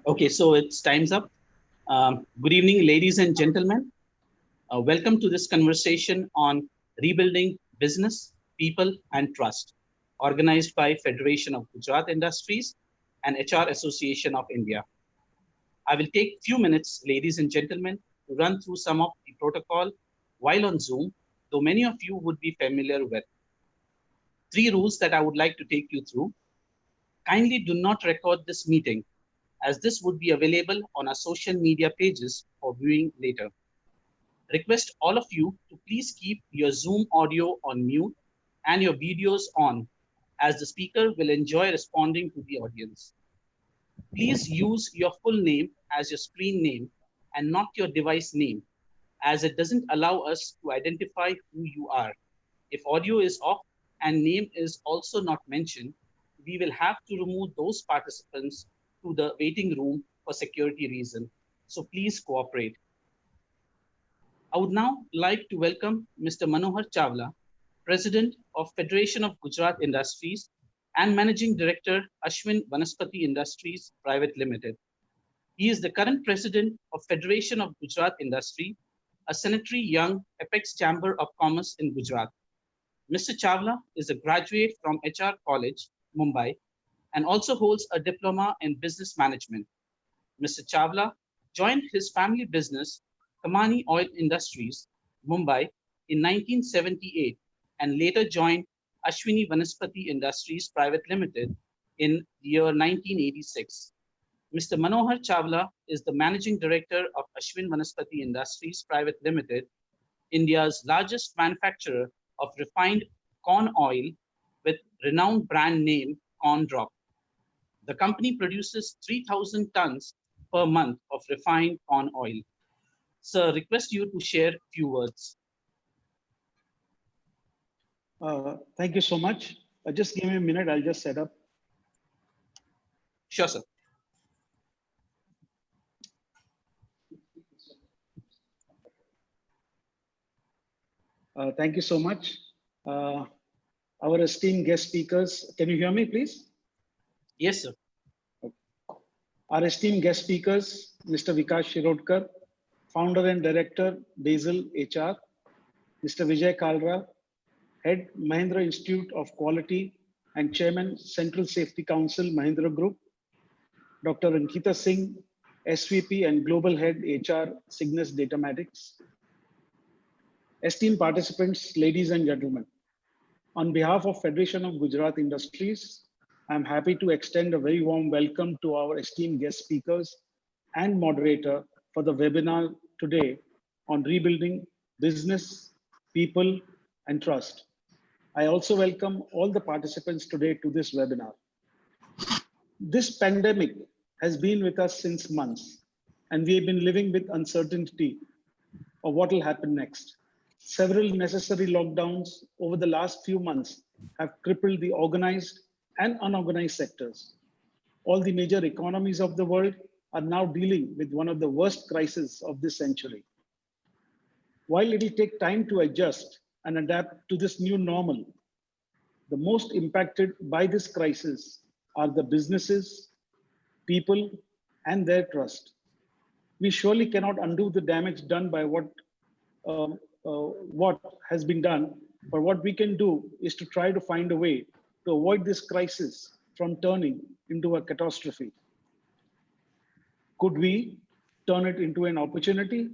Okay, so it's time's up. Good evening, ladies and gentlemen. Welcome to this conversation on rebuilding business, people, and trust, organized by Federation of Gujarat Industries and HR Association of India. I will take few minutes, ladies and gentlemen, to run through some of the protocol while on Zoom, though many of you would be familiar with. Three rules that I would like to take you through. Kindly do not record this meeting, as this would be available on our social media pages for viewing later. Request all of you to please keep your Zoom audio on mute and your videos on, as the speaker will enjoy responding to the audience. Please use your full name as your screen name and not your device name, as it doesn't allow us to identify who you are. If audio is off and name is also not mentioned, we will have to remove those participants to the waiting room for security reason. So please cooperate. I would now like to welcome Mr. Manohar Chawla, President of Federation of Gujarat Industries and Managing Director, Ashwin Vanaspati Industries Private Limited. He is the current President of Federation of Gujarat Industry, a sanitary young apex chamber of commerce in Gujarat. Mr. Chawla is a graduate from HR College, Mumbai, and also holds a diploma in business management. Mr. Chawla joined his family business, Kamani Oil Industries, Mumbai, in 1978 and later joined Ashwini Vanaspati Industries Private Limited in the year 1986. Mr. Manohar Chawla is the Managing Director of Ashwin Vanaspati Industries Private Limited, India's largest manufacturer of refined corn oil with renowned brand name Corn Drop. The company produces 3,000 tons per month of refined corn oil. Sir, request you to share a few words. Thank you so much. Just give me a minute, I'll just set up. Sure, sir. Thank you so much. Our esteemed guest speakers, can you hear me, please? Yes, sir. Okay. Our esteemed guest speakers, Mr. Vikas Shirodkar, Founder and Director, Basil HR, Mr. Vijay Kalra, Head, Mahindra Institute of Quality and Chairman, Central Safety Council, Mahindra Group, Dr. Ankita Singh, SVP and Global Head HR, Cygnus Datamatics. Esteemed participants, ladies and gentlemen, on behalf of Federation of Gujarat Industries, I'm happy to extend a very warm welcome to our esteemed guest speakers and moderator for the webinar today on rebuilding business, people, and trust. I also welcome all the participants today to this webinar. This pandemic has been with us since months, and we have been living with uncertainty of what will happen next. Several necessary lockdowns over the last few months have crippled the organized and unorganized sectors. All the major economies of the world are now dealing with one of the worst crises of this century. While it will take time to adjust and adapt to this new normal, the most impacted by this crisis are the businesses, people, and their trust. We surely cannot undo the damage done by what has been done, but what we can do is to try to find a way to avoid this crisis from turning into a catastrophe. Could we turn it into an opportunity?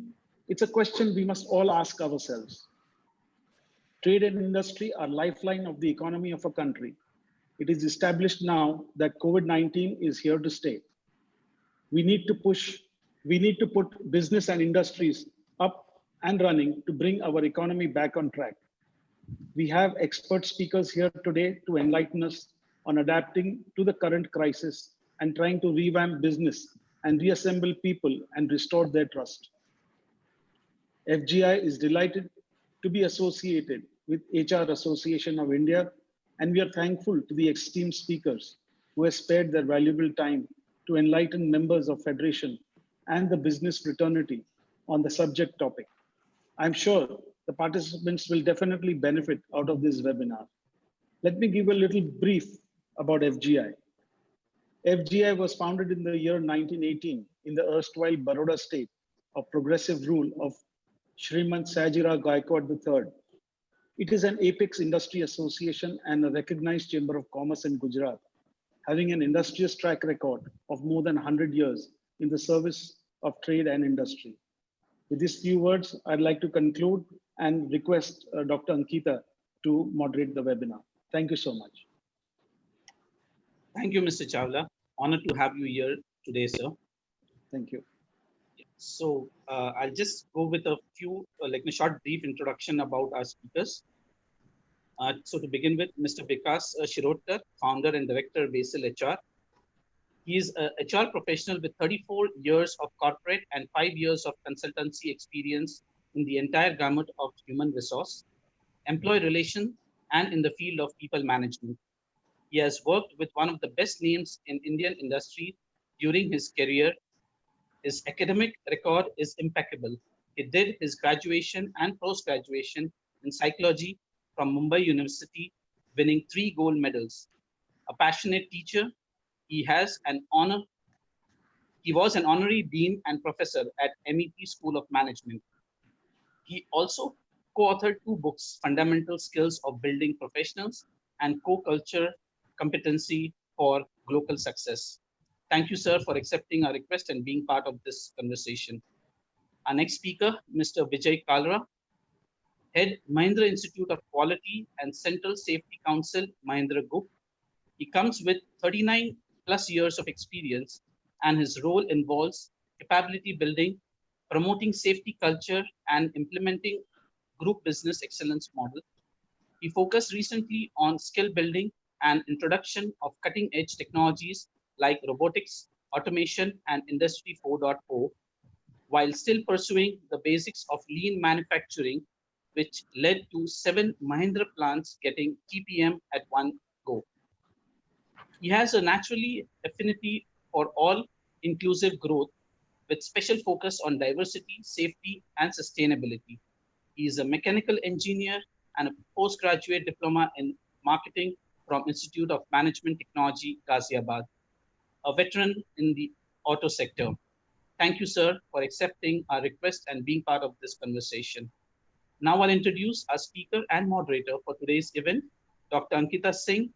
It's a question we must all ask ourselves. Trade and industry are lifeline of the economy of a country. It is established now that COVID-19 is here to stay. We need to put business and industries up and running to bring our economy back on track. We have expert speakers here today to enlighten us on adapting to the current crisis and trying to revamp business and reassemble people and restore their trust. FGI is delighted to be associated with HR Association of India, and we are thankful to the esteemed speakers who have spared their valuable time to enlighten members of Federation and the business fraternity on the subject topic. I'm sure the participants will definitely benefit out of this webinar. Let me give a little brief about FGI. FGI was founded in the year 1918 in the erstwhile Baroda state of progressive rule of Shrimant Sajirao Gaikwad III. It is an apex industry association and a recognized chamber of commerce in Gujarat, having an industrious track record of more than 100 years in the service of trade and industry. With these few words, I'd like to conclude and request Dr. Ankita to moderate the webinar. Thank you so much. Thank you, Mr. Chawla. Honored to have you here today, sir. Thank you. So I'll just go with a few, like a short brief introduction about our speakers. So to begin with, Mr. Vikas Shirodkar, founder and director, Basil HR. He is a HR professional with 34 years of corporate and 5 years of consultancy experience in the entire gamut of human resource, employee relations, and in the field of people management. He has worked with one of the best names in Indian industry during his career. His academic record is impeccable. He did his graduation and post-graduation in psychology from Mumbai University, winning 3 gold medals. A passionate teacher, he was an honorary dean and professor at MEP School of Management. He also co-authored 2 books, Fundamental Skills of Building Professionals and Co-Culture Competency for Global Success. Thank you, sir, for accepting our request and being part of this conversation. Our next speaker, Mr. Vijay Kalra, Head Mahindra Institute of Quality and Central Safety Council, Mahindra Group. He comes with 39 plus years of experience, and his role involves capability building, promoting safety culture, and implementing group business excellence model. He focused recently on skill building and introduction of cutting edge technologies like robotics, automation, and Industry 4.0, while still pursuing the basics of lean manufacturing, which led to 7 Mahindra plants getting TPM at one go. He has a naturally affinity for all inclusive growth with special focus on diversity, safety, and sustainability. He is a mechanical engineer and a postgraduate diploma in marketing from Institute of Management Technology, Ghaziabad, a veteran in the auto sector. Thank you, sir, for accepting our request and being part of this conversation. Now I'll introduce our speaker and moderator for today's event, Dr. Ankita Singh,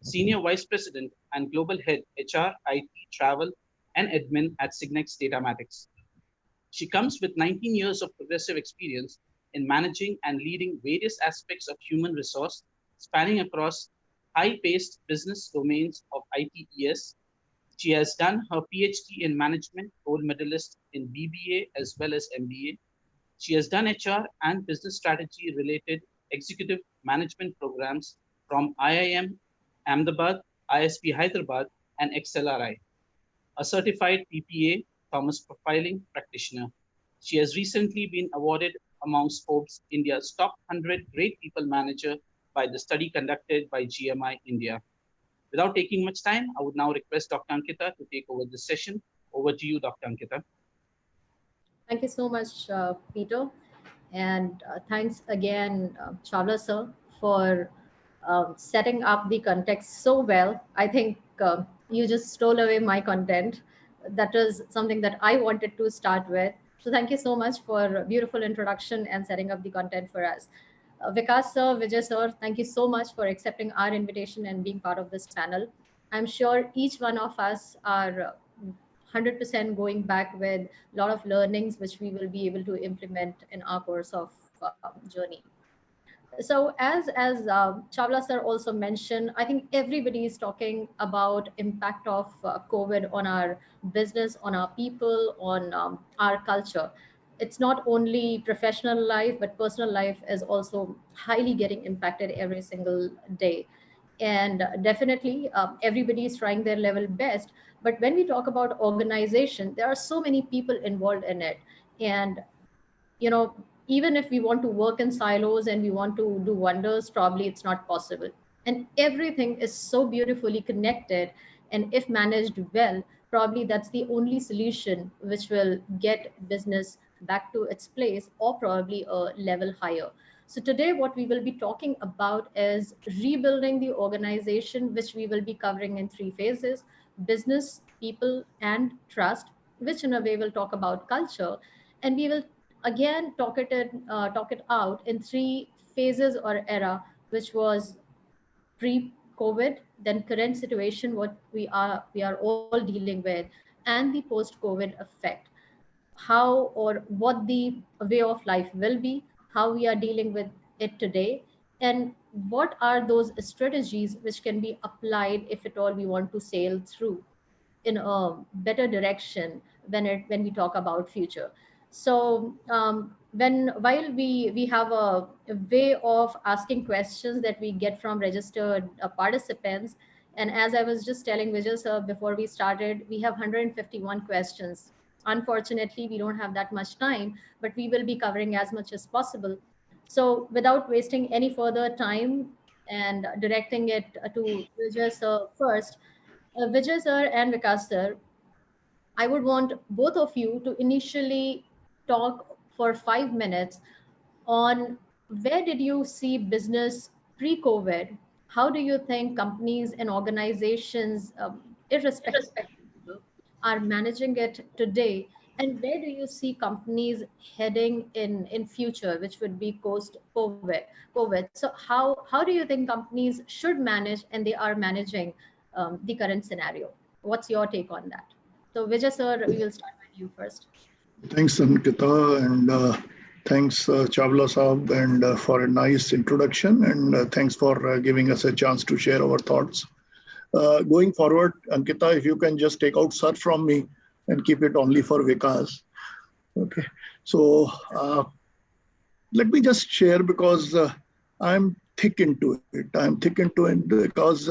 Senior Vice President and Global Head, HR, IT, Travel, and Admin at Signex Datamatics. She comes with 19 years of progressive experience in managing and leading various aspects of human resource, spanning across high-paced business domains of ITES. She has done her PhD in management, gold medalist in BBA as well as MBA. She has done HR and business strategy related executive management programs from IIM Ahmedabad, ISP Hyderabad, and XLRI. A certified PPA Thomas Profiling practitioner. She has recently been awarded amongst Forbes India's top 100 great people manager by the study conducted by GMI India. Without taking much time, I would now request Dr. Ankita to take over this session. Over to you, Dr. Ankita. Thank you so much, Peter. And thanks again, Chawla sir, for setting up the context so well. I think you just stole away my content. That is something that I wanted to start with. So thank you so much for a beautiful introduction and setting up the content for us. Vikas sir, Vijay sir, thank you so much for accepting our invitation and being part of this panel. I'm sure each one of us are 100% going back with a lot of learnings which we will be able to implement in our course of journey. So as Chawla sir also mentioned, I think everybody is talking about impact of COVID on our business, on our people, on our culture. It's not only professional life, but personal life is also highly getting impacted every single day. And definitely everybody is trying their level best. But when we talk about organization, there are so many people involved in it. And you know, even if we want to work in silos and we want to do wonders, probably it's not possible. And everything is so beautifully connected. And if managed well, probably that's the only solution which will get business back to its place or probably a level higher. So today what we will be talking about is rebuilding the organization, which we will be covering in three phases: business, people, and trust, which in a way will talk about culture. And we will again talk it out in three phases or era, which was pre-COVID, then current situation, what we are all dealing with, and the post-COVID effect, how or what the way of life will be, how we are dealing with it today, and what are those strategies which can be applied if at all we want to sail through in a better direction when we talk about future. So when while we have a way of asking questions that we get from registered participants, and as I was just telling Vijay sir before we started, we have 151 questions. Unfortunately, we don't have that much time, but we will be covering as much as possible. So without wasting any further time and directing it to Vijay sir first, Vijay sir and Vikas sir, I would want both of you to initially talk for 5 minutes on where did you see business pre-COVID? How do you think companies and organizations, irrespective of people, are managing it today? And where do you see companies heading in future, which would be post COVID? So how do you think companies should manage and they are managing the current scenario? What's your take on that? So Vijay sir, we will start with you first. Thanks, Ankita, and thanks, Chawla Saab, and for a nice introduction, and thanks for giving us a chance to share our thoughts. Going forward, Ankita, if you can just take out sir from me and keep it only for Vikas. Okay, so let me just share because I'm thick into it. I'm thick into it because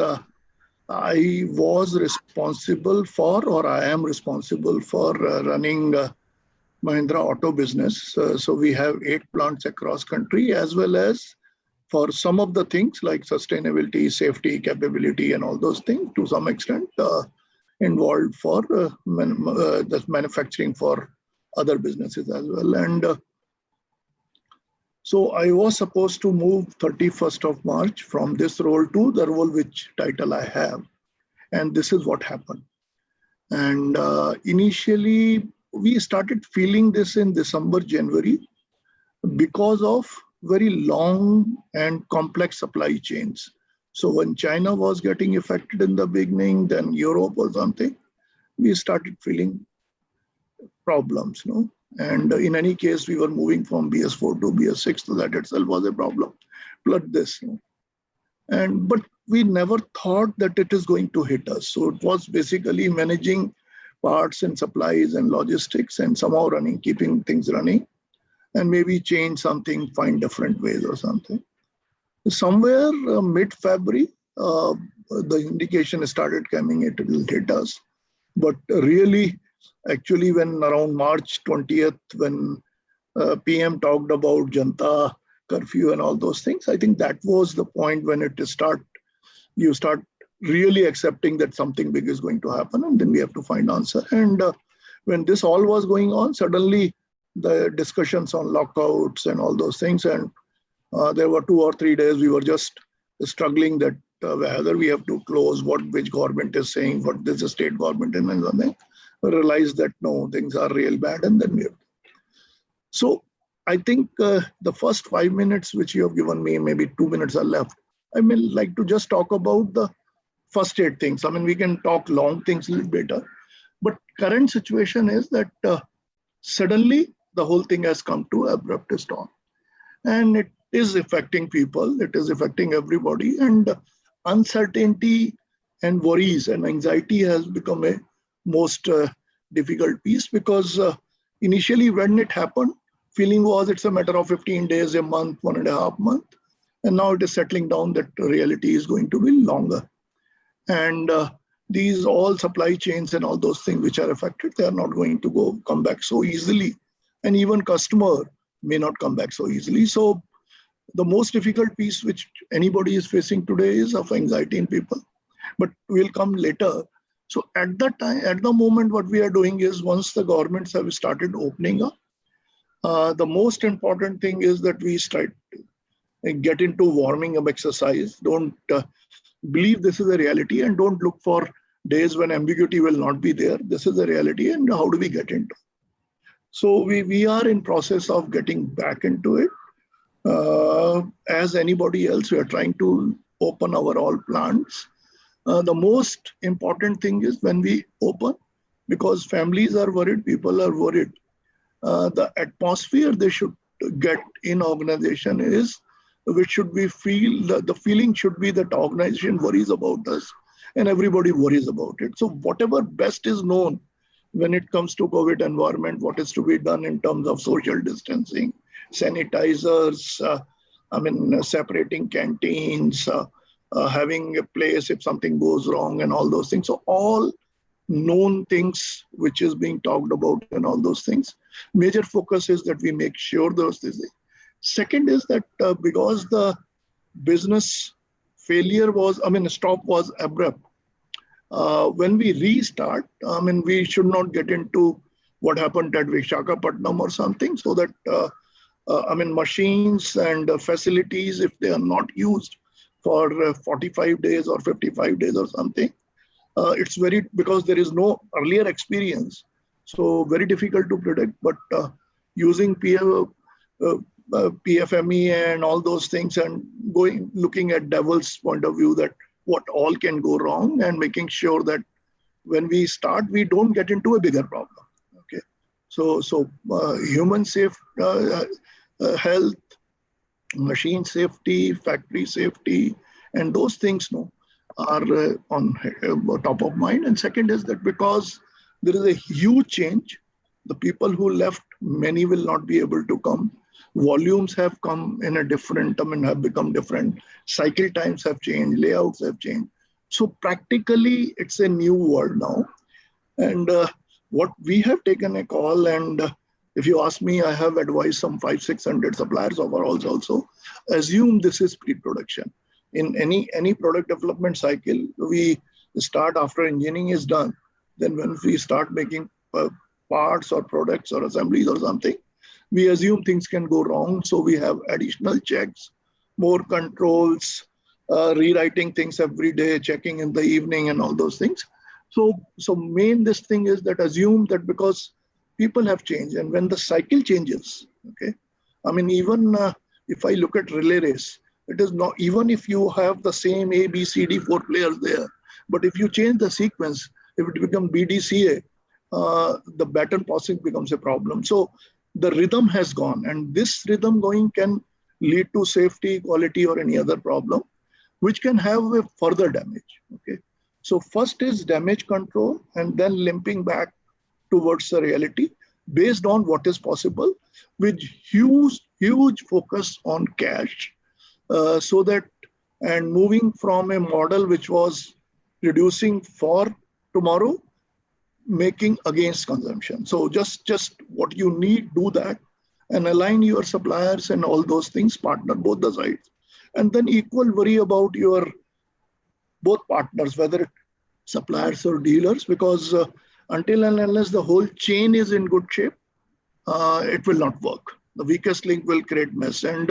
I was responsible for, or I am responsible for running Mahindra auto business. So we have 8 plants across country, as well as for some of the things like sustainability, safety, capability, and all those things to some extent involved for the manufacturing for other businesses as well. And so I was supposed to move 31st of March from this role to the role which title I have. And this is what happened. And initially, we started feeling this in December, January, because of very long and complex supply chains. So when China was getting affected in the beginning, then Europe or something, we started feeling problems, no? And in any case, we were moving from BS4 to BS6, so that itself was a problem. Plus this, no? But we never thought that it is going to hit us. So it was basically managing parts and supplies and logistics and somehow keeping things running, and maybe change something, find different ways or something. Somewhere mid-February, the indication started coming, it will hit us. But really, actually, when around March 20th, when PM talked about Janta curfew and all those things, I think that was the point when you start really accepting that something big is going to happen, and then we have to find answer. And when this all was going on, suddenly the discussions on lockouts and all those things, and there were 2 or 3 days we were just struggling that whether we have to close, which government is saying, what is the state government, and something. We realized that no, things are real bad, and then we have. So I think the first 5 minutes which you have given me, maybe 2 minutes are left. I mean, like to just talk about the first aid things. I mean, we can talk long things a little better, but current situation is that suddenly the whole thing has come to abrupt stop, and it is affecting people. It is affecting everybody, and uncertainty and worries and anxiety has become a most difficult piece, because initially when it happened, feeling was it's a matter of 15 days, a month, 1.5 months, and now it is settling down that reality is going to be longer. And these all supply chains and all those things which are affected, they are not going to come back so easily, and even customer may not come back so easily. So the most difficult piece which anybody is facing today is of anxiety in people, but we'll come later. So at the moment, what we are doing is, once the governments have started opening up, the most important thing is that we start get into warming up exercise. Don't believe this is a reality, and don't look for days when ambiguity will not be there. This is the reality, and how do we get into? So we are in process of getting back into it. As anybody else, we are trying to open our all plants. The most important thing is when we open, because families are worried, people are worried. The atmosphere they should get in organization is, which should we feel, the feeling should be that organization worries about us and everybody worries about it. So whatever best is known when it comes to COVID environment, what is to be done in terms of social distancing, sanitizers, separating canteens, having a place if something goes wrong and all those things. So all known things which is being talked about and all those things. Major focus is that we make sure those things. Second is that because the business failure was, stop was abrupt. When we restart, we should not get into what happened at Vishakhapatnam or something, so that, machines and facilities, if they are not used for 45 days or 55 days or something, it's very, because there is no earlier experience, so very difficult to predict. But using PFME and all those things, and looking at devil's point of view, that what all can go wrong, and making sure that when we start, we don't get into a bigger problem. Okay, so human safe health, machine safety, factory safety, and those things are on top of mind. And second is that because there is a huge change, the people who left, many will not be able to come. Volumes have come in a different, have become different. Cycle times have changed, layouts have changed. So practically, it's a new world now. And what we have taken a call, and if you ask me, I have advised some 500-600 suppliers overall also. Assume this is pre-production. In any product development cycle, we start after engineering is done. Then when we start making parts or products or assemblies or something, we assume things can go wrong. So we have additional checks, more controls, rewriting things every day, checking in the evening and all those things. So this thing is that assume that because people have changed, and when the cycle changes, okay, even if I look at relay race, it is not, even if you have the same A, B, C, D, 4 players there, but if you change the sequence, if it becomes BDCA, the baton passing becomes a problem. So the rhythm has gone, and this rhythm going can lead to safety, quality, or any other problem, which can have a further damage. Okay, so first is damage control, and then limping back towards the reality based on what is possible, with huge focus on cash, so that, and moving from a model which was reducing for tomorrow, making against consumption. So just what you need, do that, and align your suppliers and all those things, partner both the sides, and then equal worry about your both partners, whether suppliers or dealers, because until and unless the whole chain is in good shape, it will not work. The weakest link will create mess. And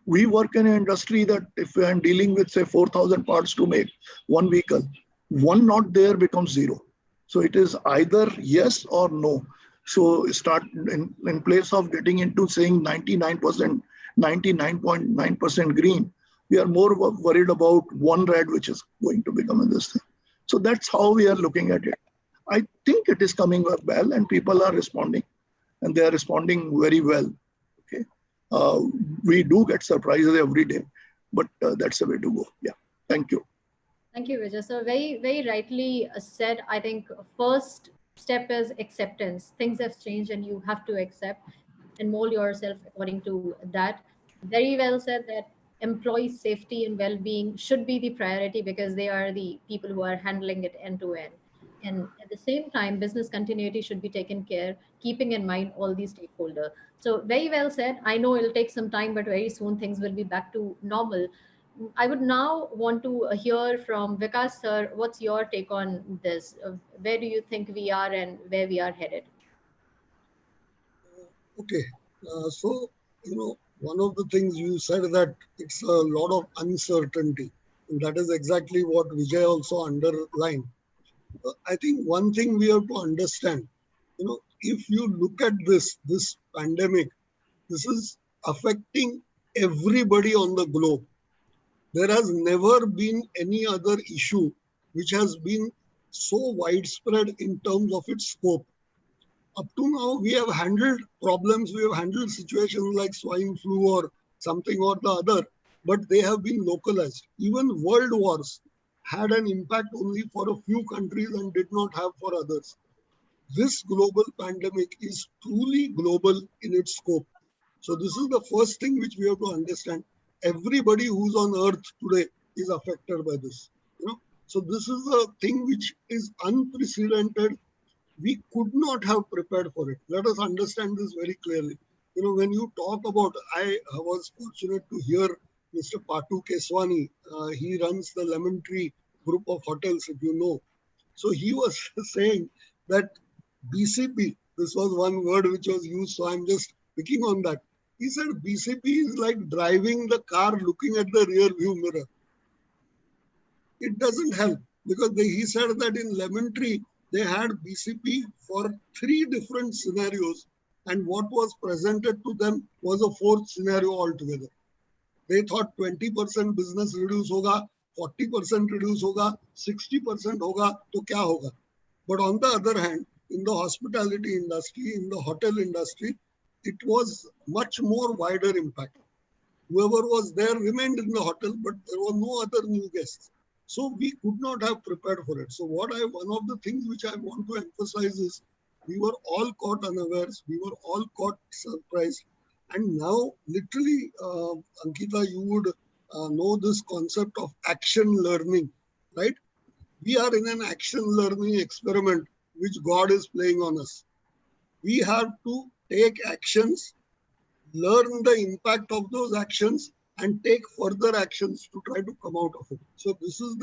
we work in an industry that if I'm dealing with, say, 4,000 parts to make one vehicle, one not there becomes zero. So it is either yes or no. So start in place of getting into saying 99%, 99.9% green, we are more worried about one red, which is going to become in this thing. So that's how we are looking at it. I think it is coming up well, and people are responding, and they are responding very well. Okay, we do get surprises every day, but that's the way to go. Yeah, thank you. Thank you, Vijay. So very rightly said. I think first step is acceptance. Things have changed, and you have to accept and mold yourself according to that. Very well said that employee safety and well-being should be the priority, because they are the people who are handling it end to end. And at the same time, business continuity should be taken care, keeping in mind all these stakeholders. So very well said. I know it'll take some time, but very soon things will be back to normal. I would now want to hear from Vikas sir. What's your take on this? Where do you think we are and where we are headed? Okay, so one of the things you said that it's a lot of uncertainty. And that is exactly what Vijay also underlined. I think one thing we have to understand, if you look at this pandemic, this is affecting everybody on the globe. There has never been any other issue which has been so widespread in terms of its scope. Up to now, we have handled problems, we have handled situations like swine flu or something or the other, but they have been localized. Even world wars had an impact only for a few countries and did not have for others. This global pandemic is truly global in its scope. So this is the first thing which we have to understand. Everybody who's on earth today is affected by this. So this is a thing which is unprecedented. We could not have prepared for it. Let us understand this very clearly. When you talk about, I was fortunate to hear Mr. Patu Keswani. He runs the Lemon Tree group of hotels, if you know. So he was saying that BCP, this was one word which was used, so I'm just picking on that. He said BCP is like driving the car looking at the rear view mirror. It doesn't help because he said that in Lemon Tree, they had BCP for 3 different scenarios, and what was presented to them was a 4th scenario altogether. They thought 20% business reduce hoga, 40% reduce hoga, 60% hoga, to kya hoga? But on the other hand, in the hospitality industry, in the hotel industry, it was much more wider impact. Whoever was there remained in the hotel, but there were no other new guests. So we could not have prepared for it. So one of the things which I want to emphasize is we were all caught unawares. We were all caught surprised. And now, literally, Ankita, you would know this concept of action learning, right? We are in an action learning experiment which God is playing on us. We have to take actions, learn the impact of those actions, and take further actions to try to come out of it. So this is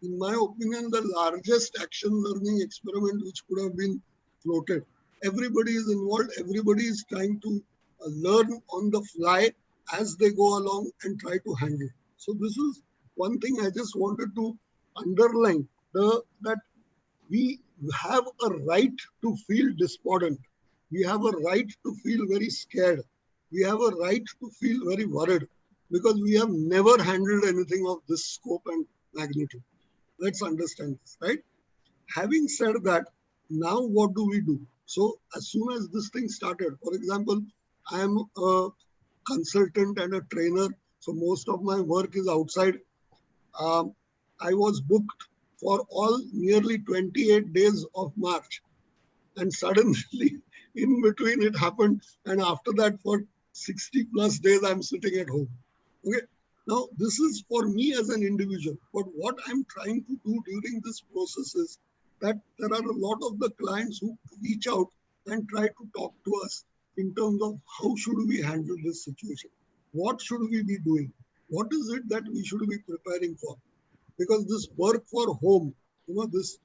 in my opinion, the largest action learning experiment which could have been floated. Everybody is involved. Everybody is trying to learn on the fly as they go along and try to handle. So this is one thing I just wanted to underline, that we have a right to feel despondent. We have a right to feel very scared. We have a right to feel very worried because we have never handled anything of this scope and magnitude. Let's understand this, right? Having said that, now what do we do? So as soon as this thing started, for example, I am a consultant and a trainer. So most of my work is outside. I was booked for all nearly 28 days of March. And suddenly, in between it happened. And after that, for 60 plus days, I'm sitting at home. Okay. Now, this is for me as an individual. But what I'm trying to do during this process is that there are a lot of the clients who reach out and try to talk to us in terms of how should we handle this situation? What should we be doing? What is it that we should be preparing for? Because this work for home, this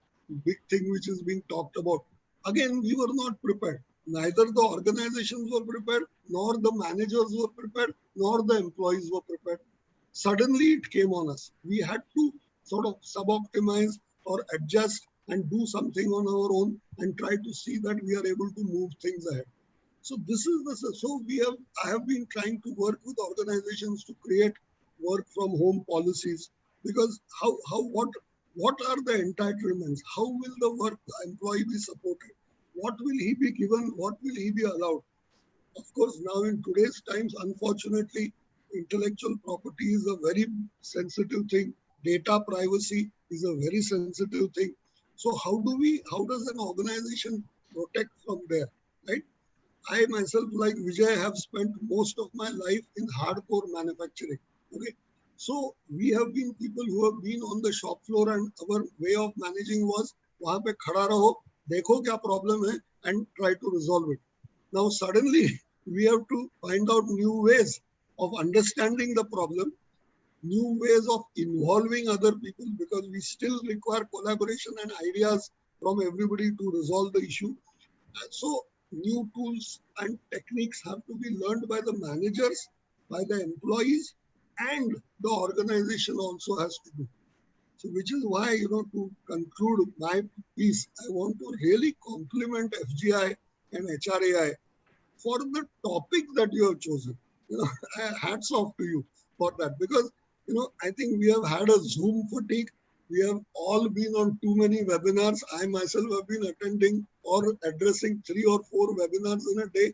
big thing which is being talked about, again, we were not prepared. Neither the organizations were prepared, nor the managers were prepared, nor the employees were prepared. Suddenly it came on us. We had to sort of sub-optimize or adjust and do something on our own and try to see that we are able to move things ahead. So this is so I have been trying to work with organizations to create work from home policies, because what are the entitlements? How will the employee be supported? What will he be given? What will he be allowed? Of course, now in today's times, unfortunately, intellectual property is a very sensitive thing. Data privacy is a very sensitive thing. So how does an organization protect from there, right? I myself, like Vijay, have spent most of my life in hardcore manufacturing. Okay. So we have been people who have been on the shop floor, and our way of managing was वहाँ पे खड़ा रहो, देखो क्या problem है, and try to resolve it. Now suddenly we have to find out new ways of understanding the problem, new ways of involving other people, because we still require collaboration and ideas from everybody to resolve the issue. And so new tools and techniques have to be learned by the managers by the employees, and the organization also has to do. So which is why, to conclude my piece, I want to really compliment FGI and HRAI for the topic that you have chosen. Hats off to you for that, because I think we have had a Zoom fatigue. We have all been on too many webinars. I myself have been attending or addressing 3 or 4 webinars in a day.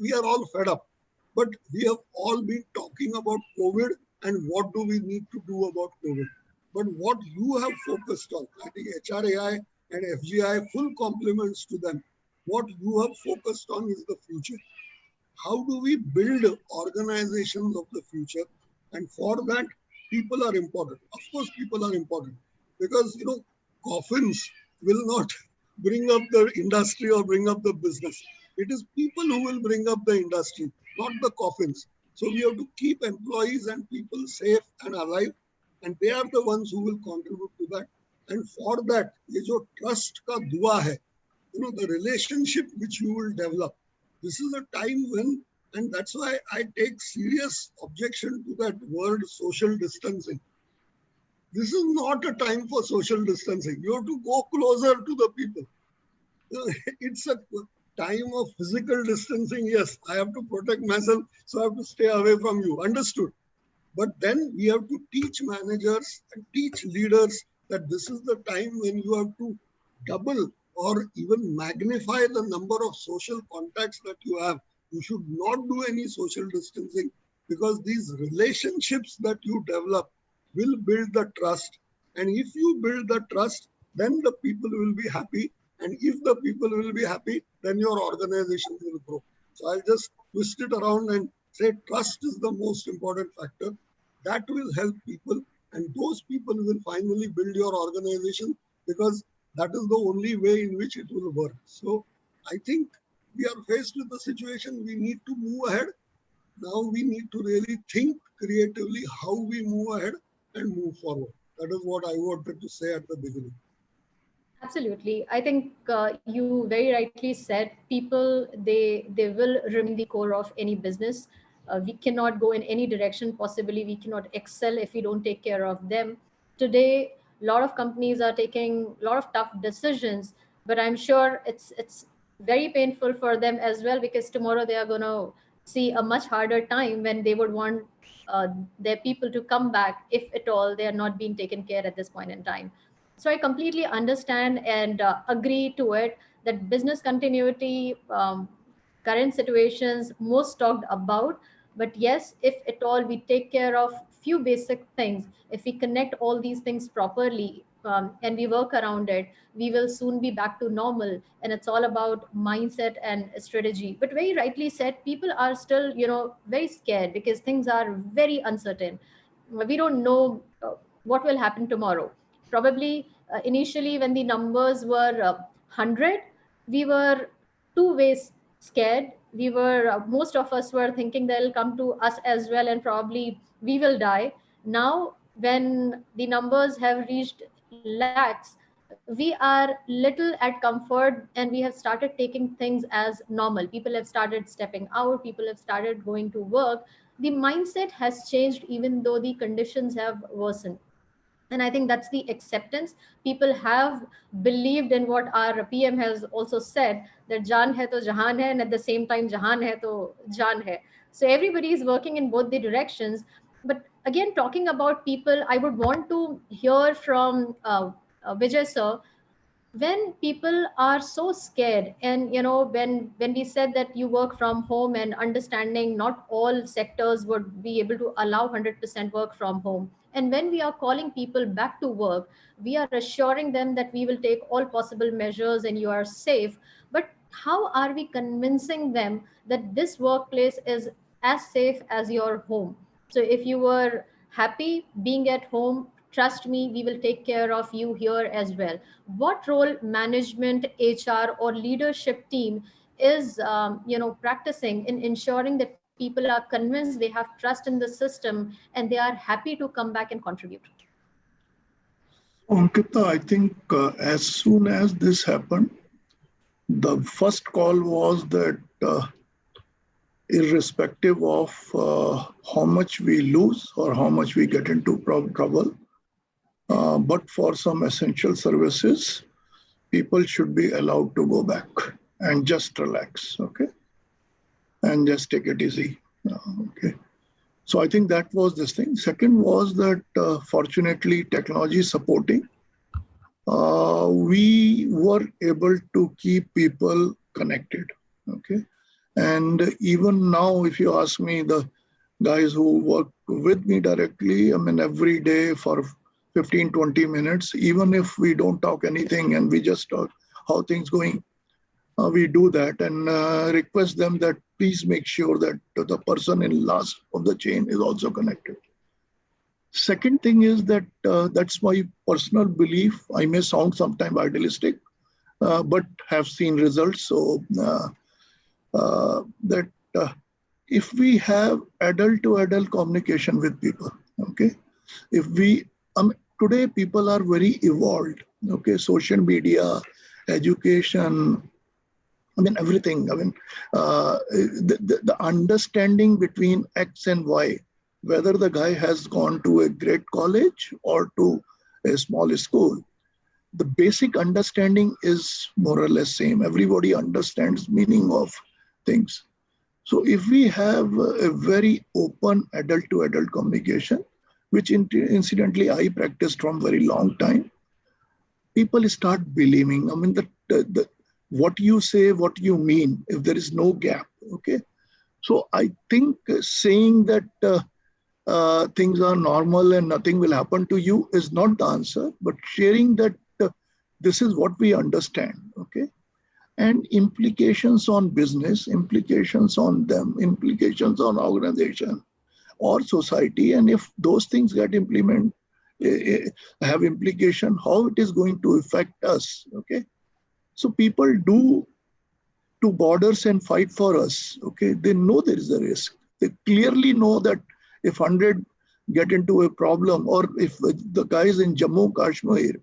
We are all fed up, but we have all been talking about COVID and what do we need to do about COVID. But what you have focused on, I think HRAI and FGI, full compliments to them. What you have focused on is the future. How do we build organizations of the future? And for that, people are important. Of course, people are important because, coffins will not bring up the industry or bring up the business. It is people who will bring up the industry, not the coffins. So we have to keep employees and people safe and alive, and they are the ones who will contribute to that. And for that, ये जो trust का दुआ है, the relationship which you will develop. This is a time when, and that's why I take serious objection to that word social distancing. This is not a time for social distancing. You have to go closer to the people. It's a time of physical distancing. Yes, I have to protect myself, so I have to stay away from you. Understood. But then we have to teach managers and teach leaders that this is the time when you have to double or even magnify the number of social contacts that you have. You should not do any social distancing, because these relationships that you develop will build the trust. And if you build the trust, then the people will be happy. And if the people will be happy, then your organization will grow. So I'll just twist it around and say trust is the most important factor. That will help people, and those people will finally build your organization, because that is the only way in which it will work. So I think we are faced with the situation. We need to move ahead. Now we need to really think creatively how we move ahead and move forward. That is what I wanted to say at the beginning. Absolutely. I think you very rightly said people, they will remain the core of any business. We cannot go in any direction. Possibly we cannot excel if we don't take care of them. Today, a lot of companies are taking a lot of tough decisions, but I'm sure it's very painful for them as well, because tomorrow they are going to see a much harder time when they would want their people to come back, if at all they are not being taken care at this point in time. So I completely understand and agree to it that business continuity, current situations most talked about. But yes, if at all we take care of few basic things, if we connect all these things properly, and we work around it, we will soon be back to normal. And it's all about mindset and strategy. But very rightly said, people are still, very scared because things are very uncertain. We don't know what will happen tomorrow. Probably initially when the numbers were 100, we were two ways scared. We were most of us were thinking they'll come to us as well, and probably we will die. Now when the numbers have reached lakhs, we are little at comfort, and we have started taking things as normal. People have started stepping out, people have started going to work. The mindset has changed even though the conditions have worsened. And I think that's the acceptance. People have believed in what our PM has also said, that jaan hai to jahan hai, and at the same time jahan hai to jaan hai. So everybody is working in both the directions. But again, talking about people, I would want to hear from Vijay sir. When people are so scared, and when we said that you work from home, and understanding not all sectors would be able to allow 100% work from home, and when we are calling people back to work, we are assuring them that we will take all possible measures and you are safe. But how are we convincing them that this workplace is as safe as your home? So if you were happy being at home, trust me, we will take care of you here as well. What role management, HR, or leadership team is practicing in ensuring that people are convinced, they have trust in the system, and they are happy to come back and contribute? Ankita, I think as soon as this happened, the first call was that irrespective of how much we lose or how much we get into trouble. But for some essential services, people should be allowed to go back and just relax, okay? And just take it easy, okay? So I think that was this thing. Second was that fortunately technology supporting, we were able to keep people connected, okay? And even now, if you ask me, the guys who work with me directly, I mean, every day for 15, 20 minutes, even if we don't talk anything and we just talk how things going, we do that and request them that please make sure that the person in last of the chain is also connected. Second thing is that that's my personal belief. I may sound sometimes idealistic, but have seen results. So that if we have adult to adult communication with people, okay, if we today people are very evolved, okay, social media, education, I mean everything. I mean the understanding between X and Y, whether the guy has gone to a great college or to a small school, the basic understanding is more or less same. Everybody understands meaning of things. So if we have a very open adult to adult communication, which incidentally I practiced from very long time, people start believing. I mean, the what you say, what you mean, if there is no gap, okay? So I think saying that things are normal and nothing will happen to you is not the answer, but sharing that this is what we understand, okay? And implications on business, implications on them, implications on organization or society. And if those things get implemented, have implication, how it is going to affect us, okay? So people do to borders and fight for us, okay? They know there is a risk. They clearly know that if 100 get into a problem, or if the guys in Jammu Kashmir,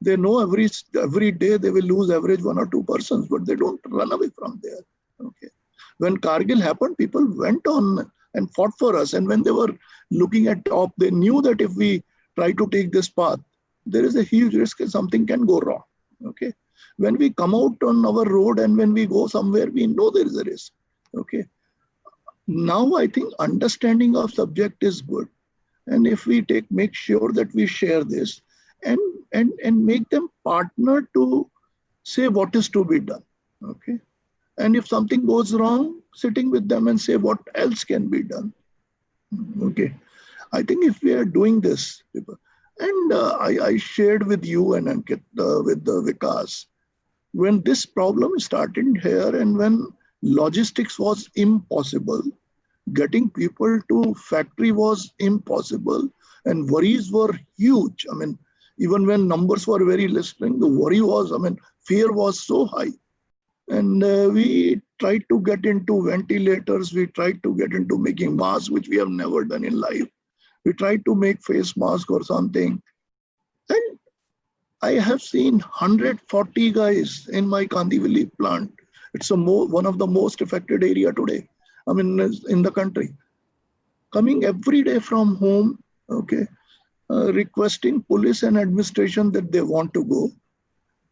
they know every day they will lose average 1 or 2 persons, but they don't run away from there. Okay. When Kargil happened, people went on and fought for us. And when they were looking at top, they knew that if we try to take this path, there is a huge risk that something can go wrong. Okay. When we come out on our road and when we go somewhere, we know there is a risk. Okay. Now I think understanding of subject is good. And if we make sure that we share this and make them partner to say what is to be done. Okay. And if something goes wrong, sitting with them and say what else can be done. Okay. I think if we are doing this, and I shared with you and Ankit, with the Vikas, when this problem started here and when logistics was impossible, getting people to factory was impossible and worries were huge. I mean, even when numbers were very listening, the worry was, I mean, fear was so high. And we tried to get into ventilators. We tried to get into making masks, which we have never done in life. We tried to make face mask or something. And I have seen 140 guys in my Kandivali plant. It's one of the most affected area today. I mean, in the country. Coming every day from home, okay, requesting police and administration that they want to go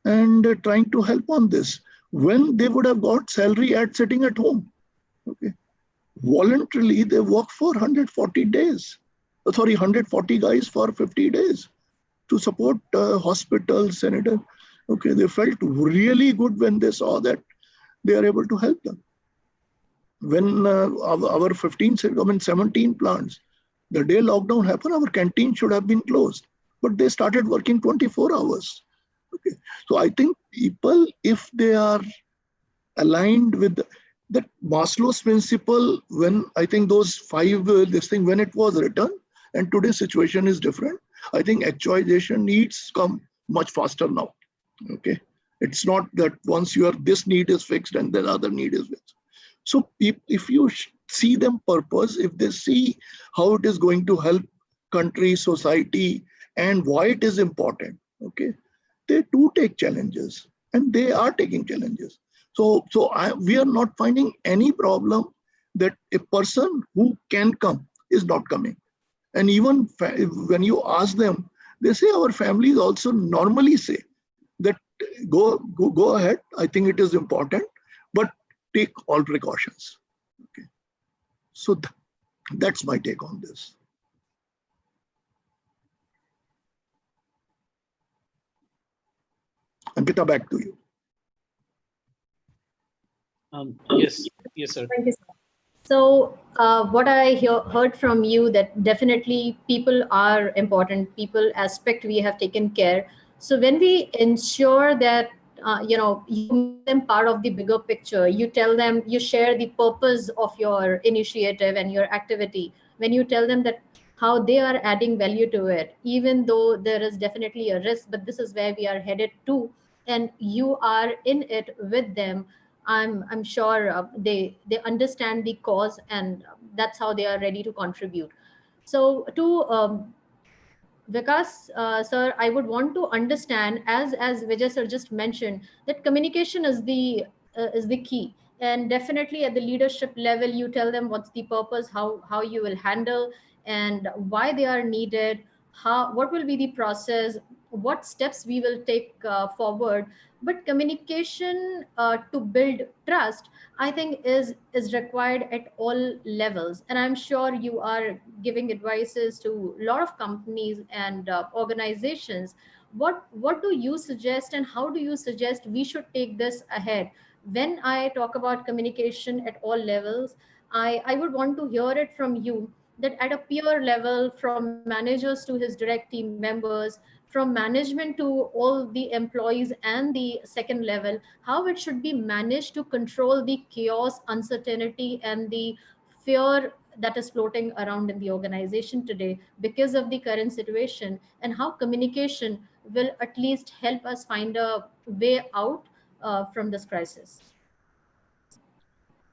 and trying to help on this when they would have got salary at sitting at home. Okay. Voluntarily, they work for 140 days. 140 guys for 50 days to support hospitals, senator. Okay, they felt really good when they saw that they are able to help them. When our 17 plants, the day lockdown happened, our canteen should have been closed, but they started working 24 hours. Okay. So I think people, if they are aligned with that Maslow's principle, when I think those 5, when it was written, and today's situation is different, I think actualization needs come much faster now. Okay. It's not that once this need is fixed and then other need is fixed. So if you see them purpose, if they see how it is going to help country, society, and why it is important, okay, they do take challenges and they are taking challenges. So we are not finding any problem that a person who can come is not coming. And even when you ask them, they say our families also normally say that go ahead. I think it is important, but take all precautions. Okay. So that's my take on this. Ankita, back to you. Yes, sir. Thank you, sir. So, what I heard from you, that definitely people are important. People aspect we have taken care. So when we ensure that you make them part of the bigger picture, you tell them, you share the purpose of your initiative and your activity. When you tell them that how they are adding value to it, even though there is definitely a risk, but this is where we are headed to, and you are in it with them, I'm sure they understand the cause, and that's how they are ready to contribute. So to Vikas, sir, I would want to understand, as Vijay sir just mentioned, that communication is the key, and definitely at the leadership level, you tell them what's the purpose, how you will handle, and why they are needed, how what will be the process, what steps we will take forward. But communication to build trust, I think, is required at all levels, and I'm sure you are giving advices to a lot of companies and organizations. What do you suggest, and how do you suggest we should take this ahead? When I talk about communication at all levels, I would want to hear it from you, that at a peer level, from managers to his direct team members, from management to all the employees and the second level, how it should be managed to control the chaos, uncertainty, and the fear that is floating around in the organization today because of the current situation, and how communication will at least help us find a way out from this crisis.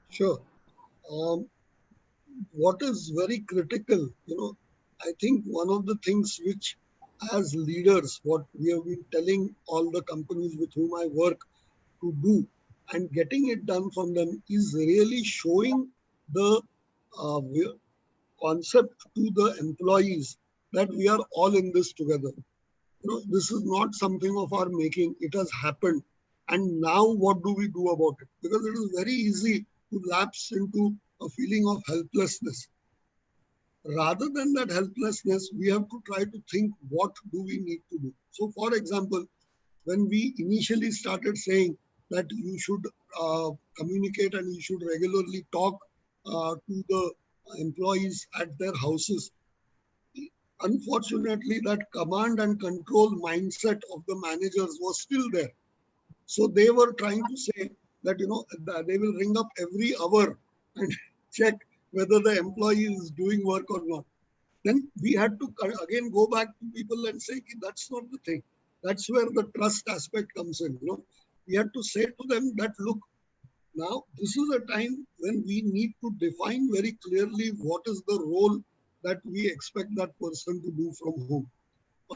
Sure. Um, what is very critical, I think one of the things which, as leaders, what we have been telling all the companies with whom I work to do and getting it done from them is really showing the uh, concept to the employees that we are all in this together. This is not something of our making. It has happened. And now what do we do about it? Because it is very easy to lapse into a feeling of helplessness. Rather than that helplessness, we have to try to think, what do we need to do? So, for example, when we initially started saying that you should communicate and you should regularly talk to the employees at their houses, unfortunately, that command and control mindset of the managers was still there. So they were trying to say that, they will ring up every hour and check whether the employee is doing work or not. Then we had to again go back to people and say, that's not the thing. That's where the trust aspect comes in. We had to say to them that, look, now this is a time when we need to define very clearly what is the role that we expect that person to do from home.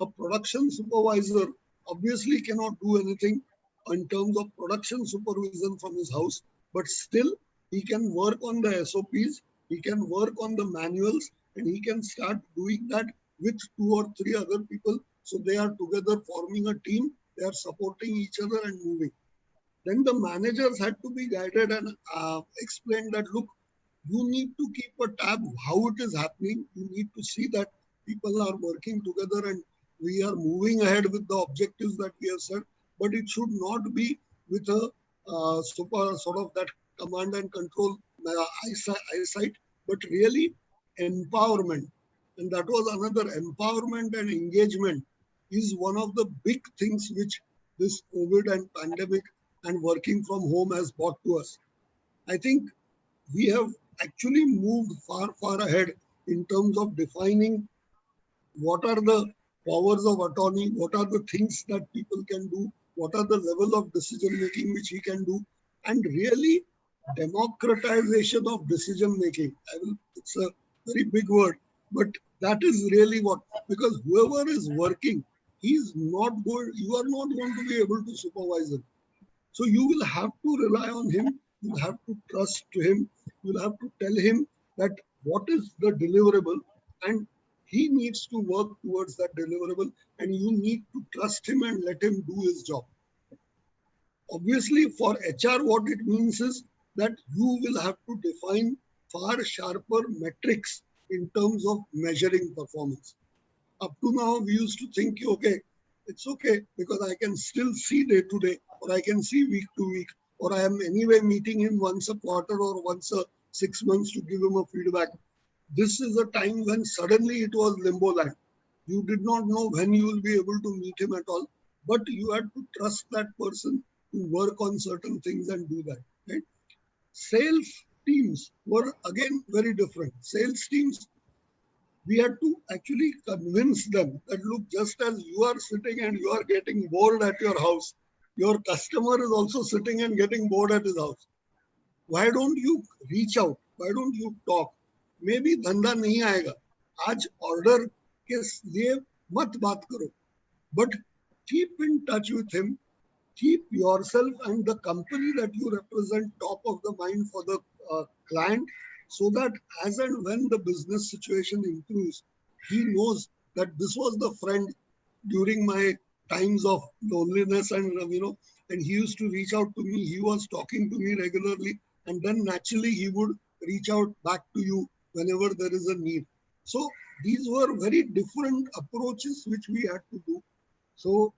A production supervisor obviously cannot do anything in terms of production supervision from his house, but still he can work on the SOPs, he can work on the manuals, and he can start doing that with 2 or 3 other people. So they are together forming a team, they are supporting each other and moving. Then the managers had to be guided and explained that, look, you need to keep a tab how it is happening. You need to see that people are working together and we are moving ahead with the objectives that we have set. But it should not be with a super sort of that command and control eyesight, but really empowerment. And that was another, empowerment and engagement is one of the big things which this COVID and pandemic and working from home has brought to us. I think we have actually moved far, far ahead in terms of defining what are the powers of attorney, what are the things that people can do, what are the level of decision making which we can do, and really democratization of decision making. It's a very big word, but that is really what, because whoever is working, he's not going, you are not going to be able to supervise him. So you will have to rely on him You have to trust him. You'll have to tell him that what is the deliverable, and he needs to work towards that deliverable, and you need to trust him and let him do his job. Obviously, for HR, what it means is that you will have to define far sharper metrics in terms of measuring performance. Up to now, we used to think, okay, it's okay because I can still see day to day, or I can see week to week, or I am anyway meeting him once a quarter or once a 6 months to give him a feedback. This is a time when suddenly it was limbo land. You did not know when you will be able to meet him at all, but you had to trust that person to work on certain things and do that. Right? Sales teams were again very different. Sales teams, we had to actually convince them that look, just as you are sitting and you are getting bored at your house, your customer is also sitting and getting bored at his house. Why don't you reach out? Why don't you talk? Maybe धंधा नहीं आएगा. आज order के लिए मत बात करो. But keep in touch with him. Keep yourself and the company that you represent top of the mind for the client, so that as and when the business situation improves, he knows that this was the friend during my times of loneliness, and and he used to reach out to me. He was talking to me regularly, and then naturally he would reach out back to you whenever there is a need. So these were very different approaches which we had to do. So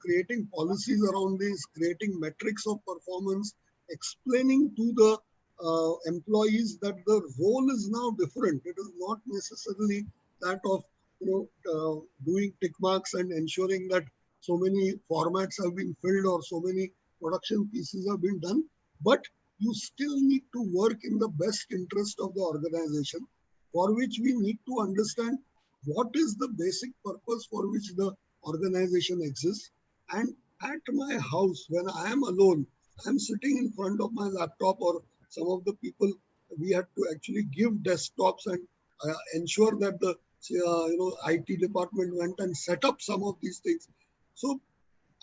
creating policies around this, creating metrics of performance, explaining to the employees that the role is now different. It is not necessarily that of doing tick marks and ensuring that so many formats have been filled or so many production pieces have been done, but you still need to work in the best interest of the organization, for which we need to understand what is the basic purpose for which the organization exists. And at my house, when I am alone, I'm sitting in front of my laptop, or some of the people, we had to actually give desktops and ensure that the IT department went and set up some of these things. So